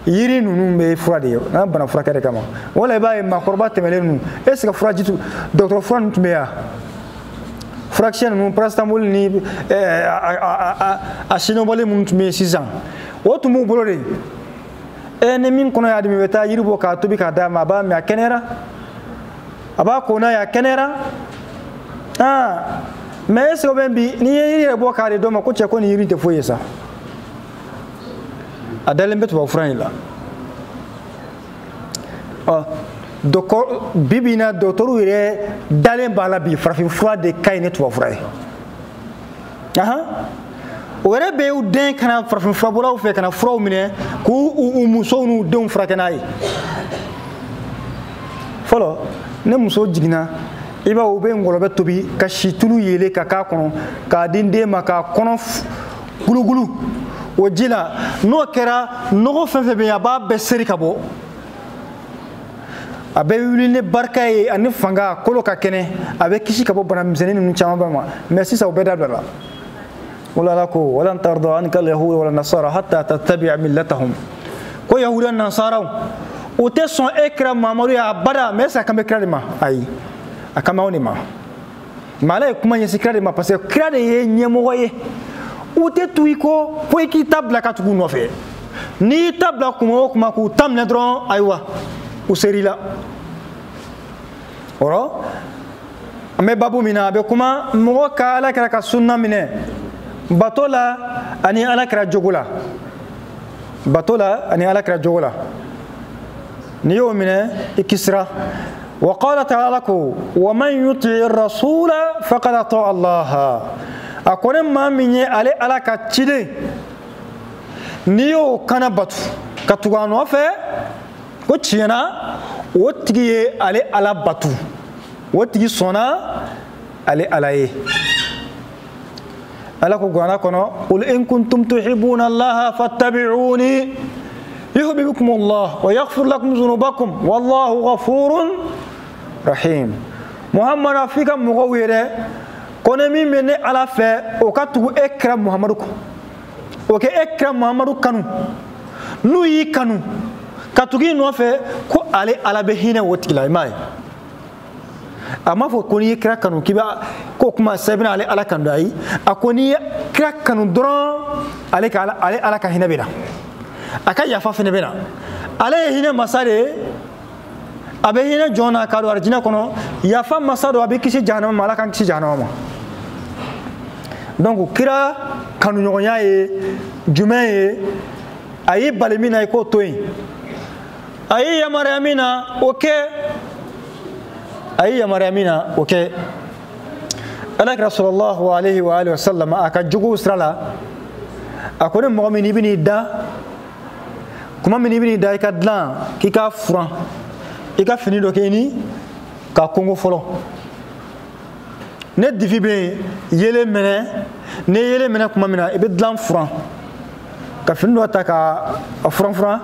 Speaker 3: yiri ninnu bɛ fura de ye an bana furakɛ de kama wala i b'a ye maakɔrɔba tɛmɛlen ninnu est ce que furaji dɔgɔtɔrɔ fura ninnu tun bɛ yan furakisɛ ninnu paracetamol ni a sinobɔlen minnu tun bɛ yen sisan o tun b'u bolo de ni min kɔnɔ y'a dimi i bɛ taa yiri bɔ k'a tobi k'a d'a ma a b'a min a kɛnɛyara a b'a ko n'a ye a kɛnɛyara mais est ce que bɛ bi n'i ye yiri yɛrɛ bɔ k'a di dɔ ma ko cɛ ko nin yiri tɛ foyi ye sa a dalen bɛ tubabu fura in la bibi in na dɔgɔtɔrɔw yɛrɛ dalen b'a la bi farafinfura de ka ɲi ni tubabufura ye o yɛrɛ bɛ y'u den ka na farafinfurabɔlaw fɛ ka na furaw minɛ k'u musow n'u denw furakɛ n'a ye fɔlɔ ne muso jiginna i b'a ye u bɛ ngɔlɔbɛ tobi ka situlu yelen ka k'a kɔnɔ k'a di n den ma k'a kɔnɔ gulugulu o ji la n'o kɛra nɔgɔ fɛn fɛn bɛ yen a b'a bɛɛ seri ka bɔ a bɛ wuli ni barika ye ani fanga kolo ka kɛnɛ a bɛ kisi ka bɔ bana misɛnnin ninnu caman ma mais sisan o bɛɛ dabila la wala ala ko walan tarda anka al-yahud wala nasara hatta tattabi'a millatahum ko yahuda nasaraw o tɛ sɔn e kira mamadu ye abada mais ça kan bɛ kira de ma ayi a kama aw de ma mais ala ye kuma ɲɛsin kira de ma parce que kira de ye ɲɛmɔgɔ ye u tɛ tu i kɔ fo i k'i ta bila ka tugu u nɔfɛ n'i y'i ta bila kuma o kuma k'u ta minɛ dɔrɔn ayiwa u ser'i la o rɔ an bɛ babu min na a bɛ kuma mɔgɔ ka ala kɛra ka sunna minɛ bato la ani ala kɛra jogo la bato la ani ala kɛra jogo la n'i y'o minɛ i kisira wa qala ta'ala ko wa man yuti'i rasula faqad ata'a Allah a ko ne maa min ye ale ala ka ciden n'i y'o kana batu ka tugu a nɔfɛ ko tiɲɛna o tigi ye ale ala batu o tigi sɔnna ale ala ye ala ko gana kɔnɔ qul in kuntum tuhibbuna allaha fattabi'uni yuhibbukum allah wa yaghfir lakum dhunubakum wallahu ghafurun rahim muhammad afika mɔgɔw ye dɛ ko ne min bɛ ne ala fɛ o ka tugu e kira muhamadu kɔ o kɛ e kira muhamadu kanu n'u y'i kanu ka tugu i nɔfɛ ko ale ala bɛ hinɛ o tigi la i m'a ye a m'a fɔ ko n'i ye kira kanu k'i b'a ko kuma sɛbɛnna ale ala kanu ayi a ko n'i ye kira kanu dɔrɔn ale ala ka hinɛ bɛ na a ka yafa fɛnɛ bɛ na ale ye hinɛ masa de ye a bɛ hinɛ jɔn na k'a don arijinɛ kɔnɔ yafa masa don a bɛ kisi jahanama ma ala k'an kisi jahanama ma donc kira kanuɲɔgɔnya ye jumɛn ye a y'i bali min na i k'o to yen a y'i yamaruya min na o kɛ alakira sallallahu alaihi wa alihi wa sallam a ka jogow sira la a ko ni mɔgɔ min i bɛ n'i da kuma min i bɛ n'i da i ka dilan k'i ka furan i ka fini dɔ kɛ ni ka kongo fɔlɔ ne difi bɛ yelen minɛ ne yelen minɛ kuma min na i bɛ dilan furan ka fini dɔ ta ka a furan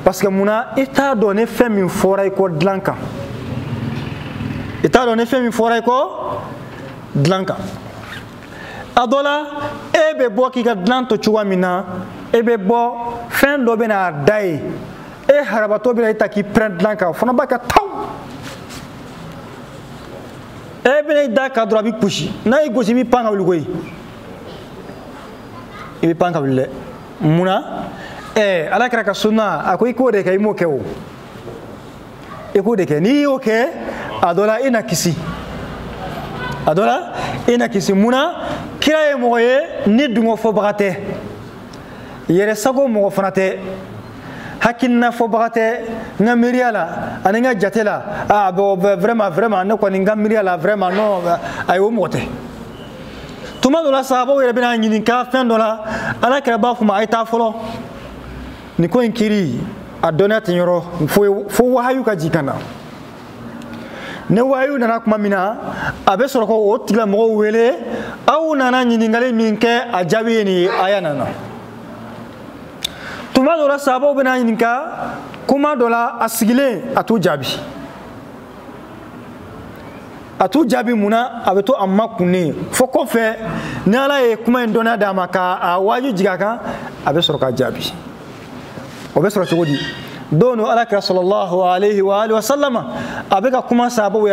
Speaker 3: parce que munna i t'a dɔn ni fɛn min fɔra i kɔ dilan kan i t'a dɔn ni fɛn min fɔra i kɔ dilan kan a dɔ la e bɛ bɔ k'i ka dilan to cogoya min na e bɛ bɔ fɛn dɔ bɛ n'a da ye e harabatɔ bɛ na i ta k'i pɛrɛn dilan kan o fana b'a kɛ taw e bene da ka dro bi kushi na i gosi mi panga wul goyi i panga wul muna ala kira ka sunna akwai ko de kai mo kewo e ko de ke ni o ke adola ina kisi muna kira e mo ye ni dungo fo bagate yere sago mo fanate hakinna fo bagate nga miriala aninga jatela vraiment ne ko ninga miriala vraiment no ay o mote tuma do la sahabo yere bina nyini ka fen do la ala kira ba fuma ay ta folo ni ko inkiri adonat nyoro fo wahayu ka jikana ne wahayu nana kuma mina abe soro ko o tigla mo wele aw nana nyini ngale minke ajabi ni ayana na tuma do la sahabo bina nyini ka kuma do la asigile atu jabi muna abeto amma kunne foko fe ne ala e kuma ndona dama ka awaju jigaka abe soro ka jabi obe soro chogodi dono ala kira sallallahu alaihi wa alihi wa sallama abeka kuma sabawi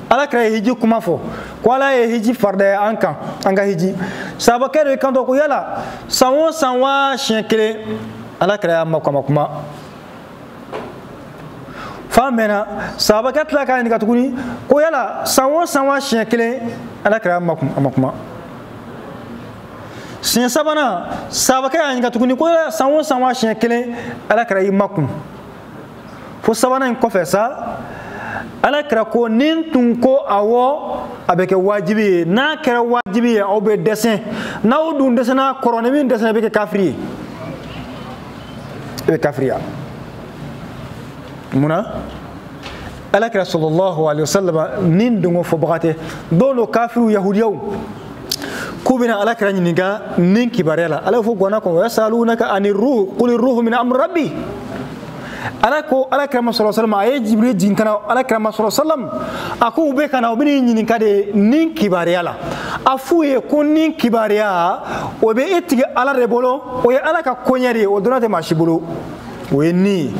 Speaker 3: ala kira hiji kuma fo ko ala hiji farda anka anga hiji sabakere kanto ko yala sanwa shenkele ala kira amma kuma famena sabakat la kan ka tukuni ko yala sanwa shenkele ala kira amma kuma sin sabana sabaka ya nga tukuni ko sanwa shenkele ala kira yimakum fo sabana en kofesa ala kira ko nin tun ko awo abeke wajibi na kira wajibi o be dessin na odun dessin na korone min dessin be kafiri be kafiriya muna ala kira sallallahu alaihi wasallam nin dungo fo bagate dolo kafiru yahudiyaw kubina ala kira nyiniga nin kibarela ala fo gona ko yasalunaka anir ruh qul ruhu min amri rabbi ala ko ala kira sallallahu alaihi wasallam ay jibril jinkana ala kira sallallahu alaihi wasallam aku be kana obini nyininka de nin kibarela afuye ko nin kibariya o be etige ala rebolo o ye ala ka konyari o donate mashibulu o ni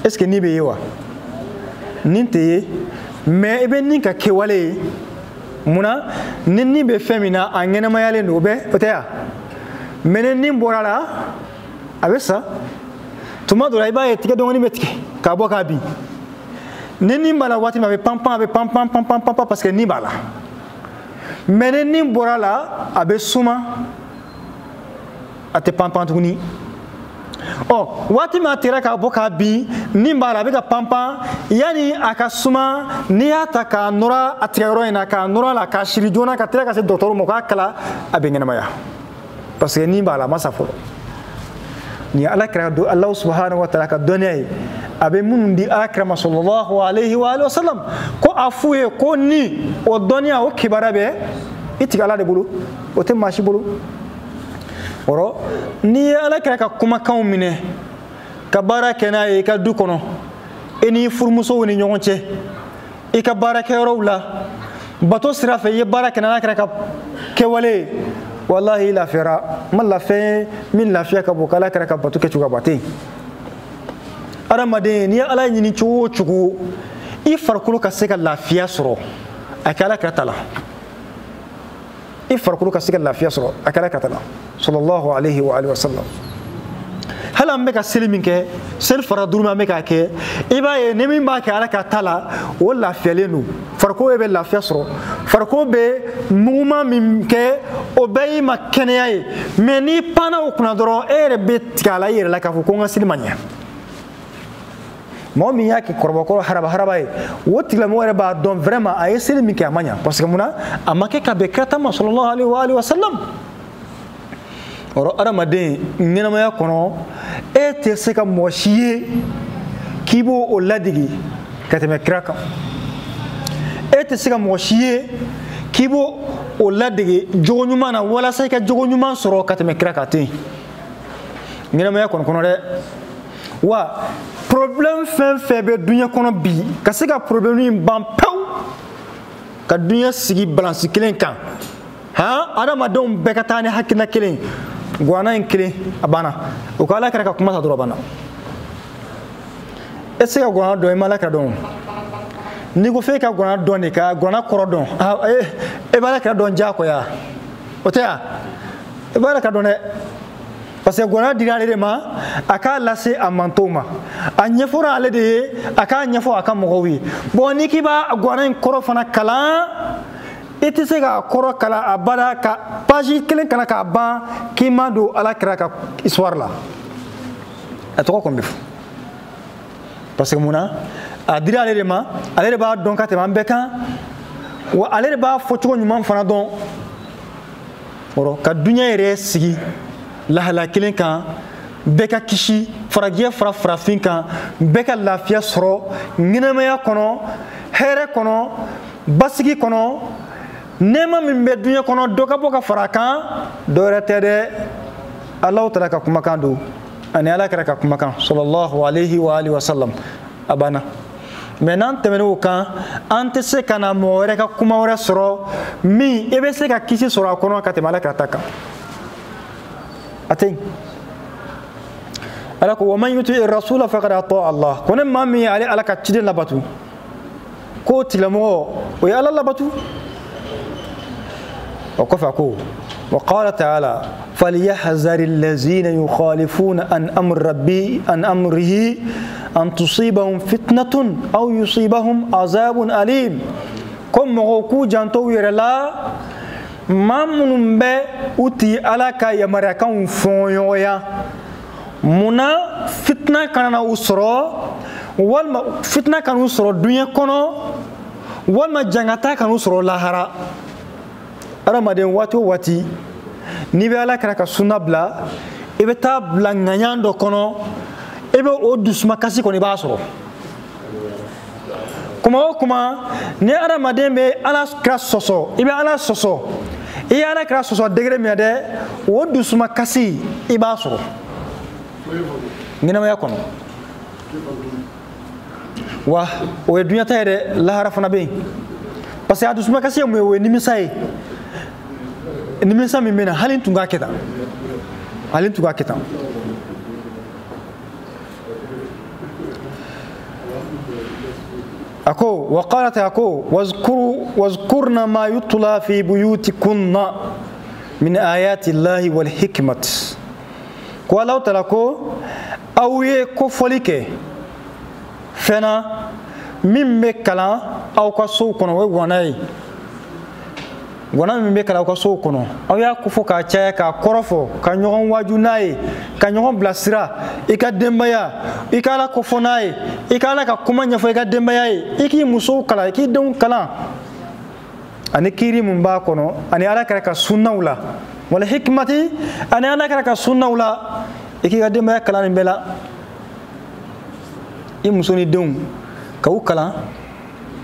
Speaker 3: est-ce que ni be yewa ninte mais ebe nin ka kewale muna ninni be femina angena mayale no be oteya menen nin borala abesa tuma do laiba etike do ngoni metike ka boka bi ninni bala wati ma be pam parce que ni bala menen nin borala abe suma ate pam tuguni oh wati ma tira ka boka bi ni bala be ka pam yani akasuma ni ataka nora atirero ina ka nora la ka shirijona ka tira ka se docteur mo ka kala abengena maya parce que ni bala masafo ni ala kra do Allah subhanahu wa ta'ala ka donay abe mundi akrama sallallahu alaihi wa alihi wasallam ko afuye ko ni o donia o kibarabe itigala de bulu o te mashi bulu oro ni ala kra ka kuma kan mine ka baraka na e ka du kono eni furmuso woni nyonche e ka baraka rawla bato sirafe ye baraka na kra ka kewale wallahi la fera mal la fe min la fiya ka bokala kra ka bato ke chuga bate aramade ni ala nyini chugo i farkulo ka seka lafiya soro akala kra tala i farkulo ka seka lafiya soro akala kra tala sallallahu alaihi wa alihi wasallam hala meka selimin ke sel fara durma meka ke iba ye nemin ba ke ala ka tala wala fialenu farko be lafiya soro farko be numa min ke obey makene ay meni pana okuna doro ere bet kala yere la ka fu ko ngasilmanya momi yake korbo haraba wotila mo ere ba don vraiment ay selimin ke amanya parce que muna amake ka be krata ma sallallahu alaihi wa alihi wasallam oro aramade ngena maya kono ete seka moshiye kibo o ladigi kateme kraka ete seka moshiye kibo o ladigi jogonyuma na wala seka jogonyuma soro kateme kraka te ngena maya kono de wa problem fe be dunya kono bi kaseka problem ni bampaw ka dunya sigi balance kilen kan ha aramadon bekatani hakina kilen guana inkile abana o kala kara ka kuma sadro bana ese ga guana do mala kara don ni ko fe ka gona doni ka gona korodon e bala ka don jako ya o te ya e bala ka donne parce que gona dirale de ma aka lase amantoma a nyefora ale de aka nyefo aka mogowi bon ni kiba gona en koro fana kala ite se ka koro kala abada ka page kelen kana ka ban kima do ala kira ka histoire la atoko kombe parce que muna a dirale de ma ale de ba don ka te man beka wa ale de ba fo cogo nyuma fana don oro ka dunya yere sigi lahala kelen kan beka kishi faragiya farafin kan beka lafiya sɔrɔ ŋinamaya kɔnɔ hɛrɛ kɔnɔ basigi kɔnɔ nɛɛma min bɛ dunya kɔnɔ dɔ ka bɔ ka fara kan dɔ wɛrɛ tɛ dɛ Allahu taala ka kumakan don ani ala kɛra ka kumakan sallallahu alaihi wa alihi wa sallam a banna mais n'an tɛmɛna o kan an tɛ se ka na mɔgɔ wɛrɛ ka kuma wɛrɛ sɔrɔ min e bɛ se ka kisi sɔrɔ a kɔnɔ ka tɛmɛ ala kɛra ta kan ateng ala ko waman yuti rasula faqad ata Allah kono mami ali ala ka cide labatu ko tilamo o ya ala labatu o ko fa ko wa qala ta'ala falyahzar allazina yukhalifuna an amrihi an tusibahum fitnatun aw yusibahum azabun alim kom mo ku janto wirala mamunumbe uti ala ka yamara kan fonyoya muna fitna kana usro walma fitna kan usro dunya kono walma jangata kan usro lahara aramaden wati ni be ala kara ka sunna bla ibe ta bla nganyando kono ibe o dusma kasi kono ba soro kuma ni aramaden be ala kra soso ibe ala soso e ala kra soso degré mi de o dusma kasi iba soro ngina ma yakono wa o dunya ta de lahara fana be parce que adusma kasi mo we ni misai ni misa mi mena halin tunga keta ako wa qalat ako wazkurna ma yutla fi buyutikunna min ayati llahi wal hikmat ko law talako awye ko folike fena mimme kala aw ka so kono we wonay wana mimme kala aw ka so kono aw ya ko fo ka caya ka korofo ka nyogon waju nay ka nyogon blasira e ka dembaya e kala ko fo nay e kala ka kuma nya fo e ka dembaya e ki muso kala e ki don kala ani kiri mun ba kono ani ala kala ka sunna wala wala hikmati ani ala kala ka sunna wala e ki ka dembaya kala ni bela e muso ni don ka u kala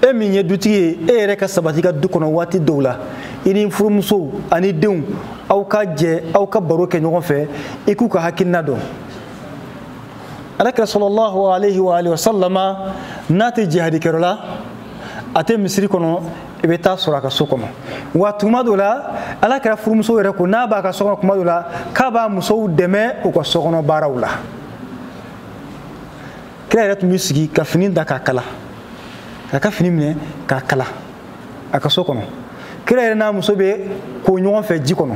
Speaker 3: e min ye dutigi e yɛrɛ ka sabati ka du kɔnɔ waati dɔw la i ni furumusow ani denw aw ka jɛ aw ka baro kɛ ɲɔgɔn fɛ i k'u ka hakilina dɔn alakira sallallahu alaihi wa alihi wa sallama n'a tɛ jihadikɛyɔrɔ la a tɛ misiri kɔnɔ i bɛ taa sɔrɔ a ka so kɔnɔ wa tuma dɔ la alakira furumuso yɛrɛ ko n'a b'a ka so kɔnɔ tuma dɔ la k'a b'a musow dɛmɛ u ka so kɔnɔ baaraw la kira yɛrɛ tun bɛ sigi ka fini da k'a kala ka fini minɛ k'a kala a ka so kɔnɔ kira yɛrɛ n'a muso bɛ ko ɲɔgɔn fɛ ji kɔnɔ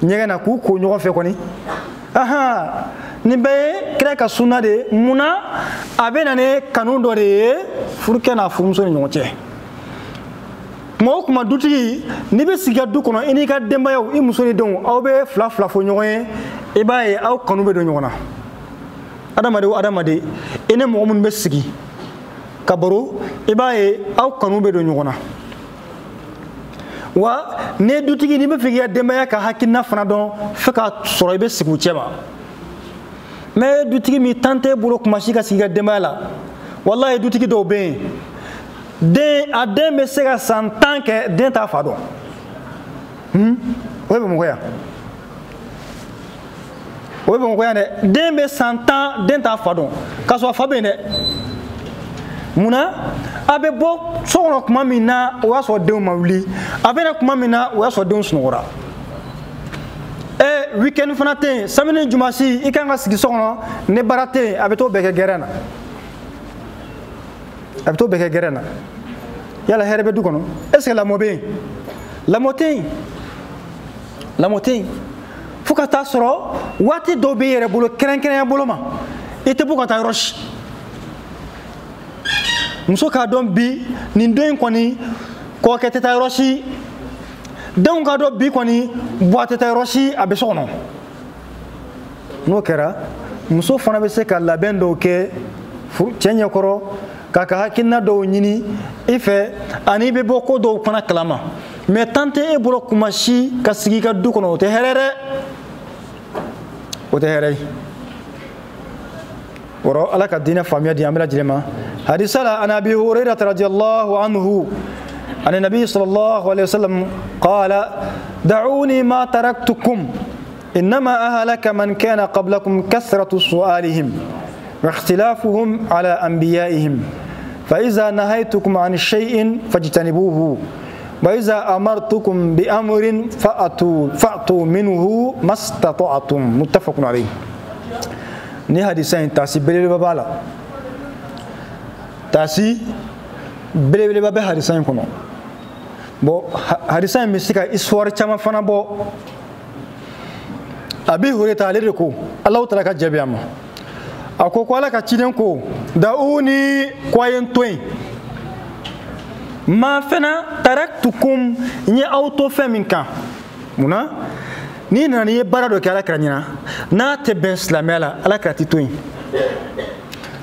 Speaker 3: ɲɛgɛn na k'u ko ɲɔgɔn fɛ kɔni nin bɛɛ ye kira ka sunna de munna a bɛ na ni kanu dɔ de ye furukɛ n'a furumuso ni ɲɔgɔn cɛ tuma o tuma dutigi n'i bɛ sigi ka du kɔnɔ i n'i ka denbayaw i muso ni denw aw bɛ fila fɔ ɲɔgɔn ye i b'a ye aw kanu bɛ don ɲɔgɔn na adamaden o adamaden i ni mɔgɔ minnu bɛ sigi ka baro i b'a ye aw kanu bɛ don ɲɔgɔn na wa ne dutigi n'i bɛ fɛ k'i ka denbaya ka hakilina fana dɔn fo k'a sɔrɔ i bɛ sigi u cɛ ma mais dutigi min tan t'e bolo kuma si ka sigi i ka denbaya la walahi dutigi dɔw bɛ yen a den bɛ se ka san 10 kɛ den t'a fa dɔn o ye bamakɔ yan o ye bamakɔ yan dɛ den bɛ san 10 den t'a fa dɔn k'a sɔrɔ a fa bɛ yen dɛ munna a bɛ bɔ so kɔnɔ tuma min na o y'a sɔrɔ denw ma wuli a bɛ na tuma min na o y'a sɔrɔ denw sunɔgɔra weekend fana tɛ yen samedi jumasi i kan ka sigi so kɔnɔ ne baara tɛ yen a bɛ t'o bɛɛ kɛ gɛrɛn na yala herbe du kono est ce que lamɔ bɛ yen lamɔ tɛ yen lamɔ tɛ yen fo ka taa sɔrɔ waati dɔw bɛ yɛrɛ bolo kɛrɛnkɛrɛnya bolo ma i tɛ bɔ ka taa yɔrɔ si muso k'a dɔn bi nin don in kɔni kɔkɛ tɛ taa yɔrɔ si denw k'a dɔn bi kɔni buwa tɛ taa yɔrɔ si a bɛ so kɔnɔ n'o kɛra muso fana bɛ se ka labɛn dɔw kɛ cɛ ɲɛkɔrɔ k'a ka hakilina dɔw ɲini i fɛ ani i bɛ bɔ ko dɔw fana kalama mais tant tɛ e bolo kuma si ka sigi i ka du kɔnɔ o tɛ hɛrɛ dɛ o tɛ hɛrɛ ye wɔrɔ ala ka diinɛ faamuya di an bɛɛ lajɛlen ma hadisa la an abi hurayrata radiyallahu anhu عن النبي صلى الله عليه وسلم قال دعوني ما تركتكم إنما أهلك من كان قبلكم كثرة سؤالهم واختلافهم على أنبيائهم فإذا نهيتكم عن شيء فاجتنبوه وإذا أمرتكم بأمر فأتوا منه ما استطعتم متفق عليه ni hadisɛn taasi belebeleba b'a la taasi belebeleba bɛ hadisɛn kɔnɔ bon hadisɛn bɛ se ka histoire caman fana bɔ abi hureta ale de ko Alahu taala ka jaabi a ma a ko ala ka ciden ko da'uni ko a ye n to yen ma fana taraktukum n ye aw to fɛn min kan munna ni nana n'i ye baara dɔ kɛ alakira ɲɛna n'a tɛ bɛn silamɛya la alakira t'i to yen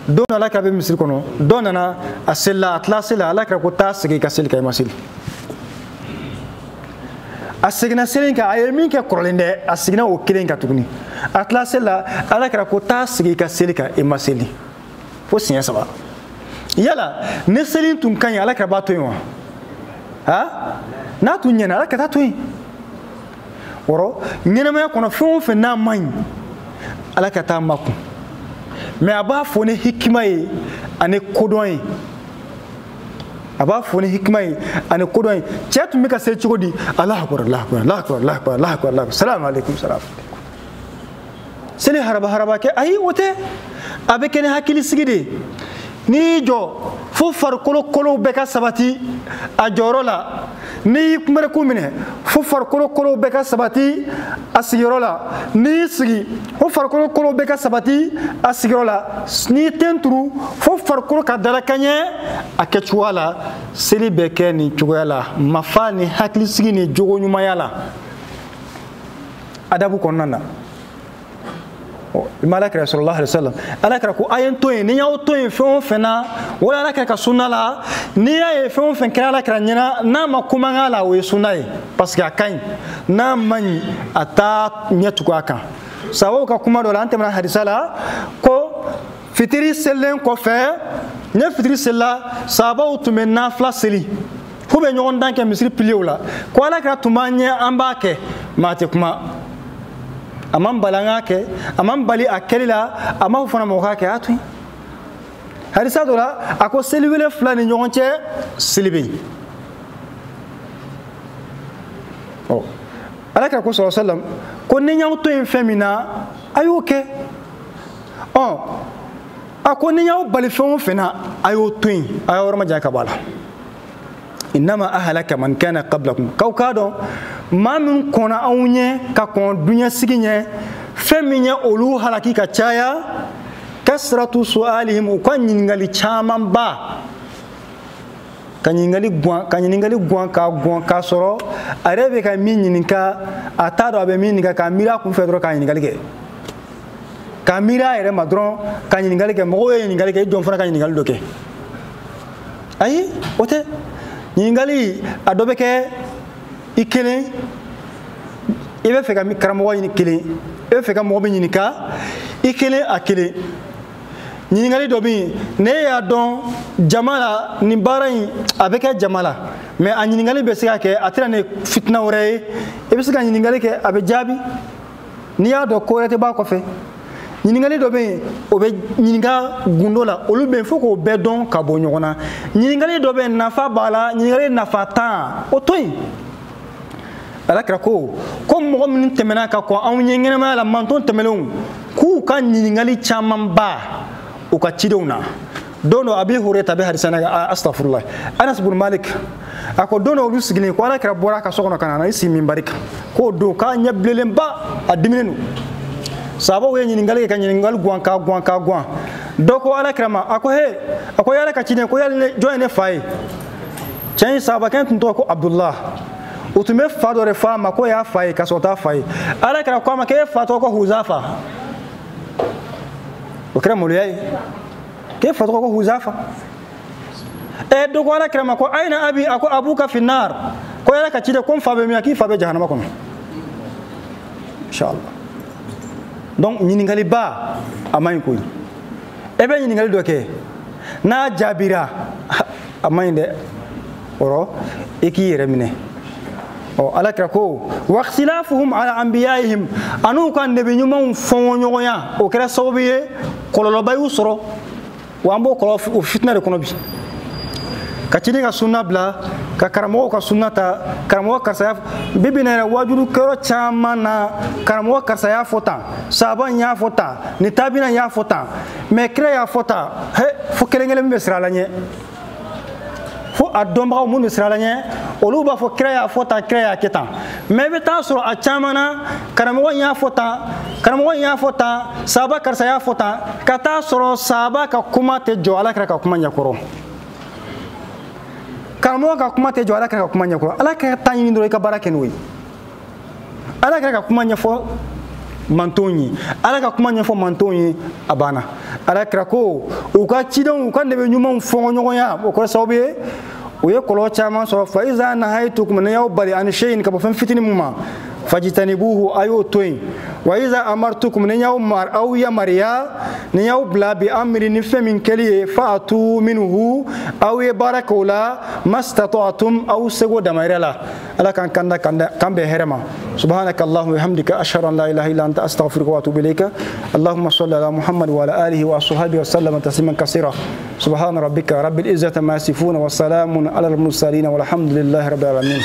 Speaker 3: don dɔ alakira bɛ misiri kɔnɔ dɔ nana a selila a tila seli la alakira ko taa segin ka seli ka i ma seli a seginna seli kan a ye min kɛ kɔrɔlen dɛ a seginna o kelen kan tuguni a tila seli la alakira ko taa segin ka seli ka i ma seli fo siɲɛ 3 yala ne seli tun ka ɲi alakira b'a to yen wa n'a tun ɲɛna alakira t'a to yen wɔrɔ ɲɛnamaya kɔnɔ fɛn o fɛn n'a man ɲi ala ka taa makun mais a b'a fɔ ni hikima ye ani kodɔn ye a b'a fɔ ni hikima ye ani kodɔn ye cɛ tun bɛ ka se cogo di Allahu akbar Allahu akbar Allahu akbar Allahu akbar Allahu akbar Allahu akbar salamu alaikum salamu alaikum seli haraba haraba kɛ ayi o tɛ a bɛ kɛ ni hakilisigi de ye n'i y'i jɔ fo farikolo kolow bɛɛ ka sabati a jɔyɔrɔ la n'i y'i kunbɛrɛku minɛ fo farikolo kolow bɛɛ ka sabati a sigiyɔrɔ la n'i y'i sigi fo farikolo kolow bɛɛ ka sabati a sigiyɔrɔ la n'i ten turu fo farikolo ka dalakanɲɛ a kɛcogoya la seli bɛ kɛ nin cogoya la mafa ni hakilisigi ni jogo ɲumanya la adabu kɔnɔna na ima alakira sallallahu alaihi wasallam alakira ko a ye n to yen ni y'aw to yen fɛn o fɛn na wala alakira ka sunna la n'i y'a ye fɛn o fɛn kɛra alakira ɲɛna n'a ma kumakan la o ye sunna ye parce que a ka ɲi n'a ma ɲi a t'a ɲɛ tugu a kan sababu ka kuma dɔ la an tɛmɛna hadisa la ko fitiri selilen kɔfɛ ne fitiri selila sahabaw tun bɛ nafila seli f'u bɛ ɲɔgɔn dan kɛ misiri piliyew la ko alakira tun b'an ɲɛ an b'a kɛ maa tɛ kuma a man bali an k'a kɛ a man bali a kɛli la a ma fɔ fana mɔgɔ k'a kɛ a to yen hadisa dɔ la a ko seliwele 2 ni ɲɔgɔn cɛ seli bɛ yen alakira ko sallallahu alaihi wasallam ko ni y'aw to yen fɛn min na a y'o kɛ a ko ni y'aw bali fɛn o fɛn na a y'o to yen a y'aw yɔrɔ ma janya ka bɔ a la innama ahlaka man kana qablakum kaw k'a dɔn maa min kɔnna anw ɲɛ ka kɔn duɲɛsigi ɲɛ fɛn min ye olu halaki ka caya kasratu su'alihim u ka ɲininkali camanba ka ɲininkali guwan k'a sɔrɔ a yɛrɛ bɛ ka min ɲininka a t'a dɔn a bɛ min ɲininka k'a miiri a kun fɛ dɔrɔn k'a ɲininkali kɛ k'a miiri a yɛrɛ ma dɔrɔn ka ɲininkali kɛ mɔgɔw ye ɲininkali kɛ i jɔn fana ka ɲininkali dɔ kɛ ayi o tɛ ɲininkali a dɔ bɛ kɛ i kelen i bɛ fɛ ka karamɔgɔ ɲini kelen i bɛ fɛ ka mɔgɔ min ɲininka i kelen a kelen ɲininkali dɔ bɛ yen ne y'a dɔn jama la nin baara in a bɛ kɛ jama la mais a ɲininkali bɛ se ka kɛ a tɛna ni fitina wɛrɛ ye i bɛ se ka ɲininkali kɛ a bɛ jaabi n'i y'a dɔn ko wɛrɛ tɛ b'a kɔfɛ ɲininkali dɔ bɛ yen o bɛ ɲininka gundo la olu bɛ yen fo k'o bɛɛ dɔn ka bɔ ɲɔgɔn na ɲininkali dɔ bɛ yen nafa b'a la ɲininkali nafa tan o to yen alakira ko mɔgɔ minnu tɛmɛna ka kɔn anw ɲɛ ɲɛnamaya la manton tɛmɛnlenw k'u ka ɲininkali camanba u ka cidenw na dono abi hureta be hadisana astaghfirullah Anas bin Malik ako dono lu sigini ko ala kira bora ka sokono kana na isi min barika ko do ka nyablelen ba adiminu sabo we nyingal ke nyingal gwan doko ala kira ma ako he ako yala ka cine ko yala joine fay cen saba kan to ko Abdullah utume fado re fama ko ya fay ka sota fay ala kira ko ma ke fato ko Huzafa o kira muliyai ke fato ko Huzafa doko ala kira ma ko aina abi ako abuka fi nar ko yala ka cide ko fabe mi aki fabe jahannama ko inshallah donc nyingali ba amay ko ebe nyingali doke na jabira amay de oro iki remine o alakra ko wa ikhtilafuhum ala anbiyaihim anu kan nabi nyum fonyo ya o kera sobiye kololo bayu soro wambo kolo fitna de kono bi kachini ka sunna bla ka karamo ka sunnata karamo ka sayaf bibina wajuru kero chamana karamo ka sayaf fota saban ya fota ni tabina ya fota me kre ya fota he fo kelengele mbesra lanye fo adomba mun mbesra lanye oluba fo kre ya fota kre ya ketan me beta soro a chamana karamo ya fota saba ka sayaf fota kata soro saba ka kuma te jo ala ka kuma nyakoro karamo ka kuma te jo ala ka kuma nyakoro ala ka tanyi ndo ka barake noyi ala ka kuma nyafo mantonyi ala ka kuma nyafo mantonyi abana ala krako o ka cidon ka nebe nyuma fongo nyoya o ko sawbe o ye kolo chama so fa iza nahaytukum na yaw bali an shay'in ka fan fitini muma fajtanibuhu ayo toy wa iza amartukum na yaw mar aw ya mariya na yaw bla bi amri ni femin kaliye fa'atu minhu aw ya barakula mastata'tum aw sago damarela ala kan kanda kambe herema subhanaka allahumma wa bihamdika ashhadu an la ilaha illa anta astaghfiruka wa atubu ilayka allahumma salli ala muhammad wa ala alihi wa ashabihi wa sallama tasliman kaseera subhana rabbika rabbil izzati ma yasifun wa salamun ala al mursalin walhamdulillahi rabbil alamin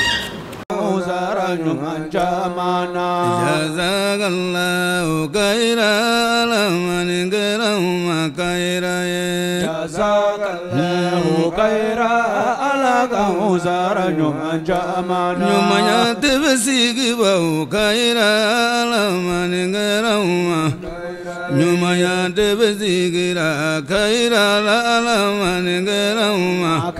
Speaker 1: jazakallahu khairan man garama khairaye jazakallahu khairan ala kausaraju jamana nyumanya tebsigi bau khairan man garama nyumanya tebsigi ra khairan ala man garama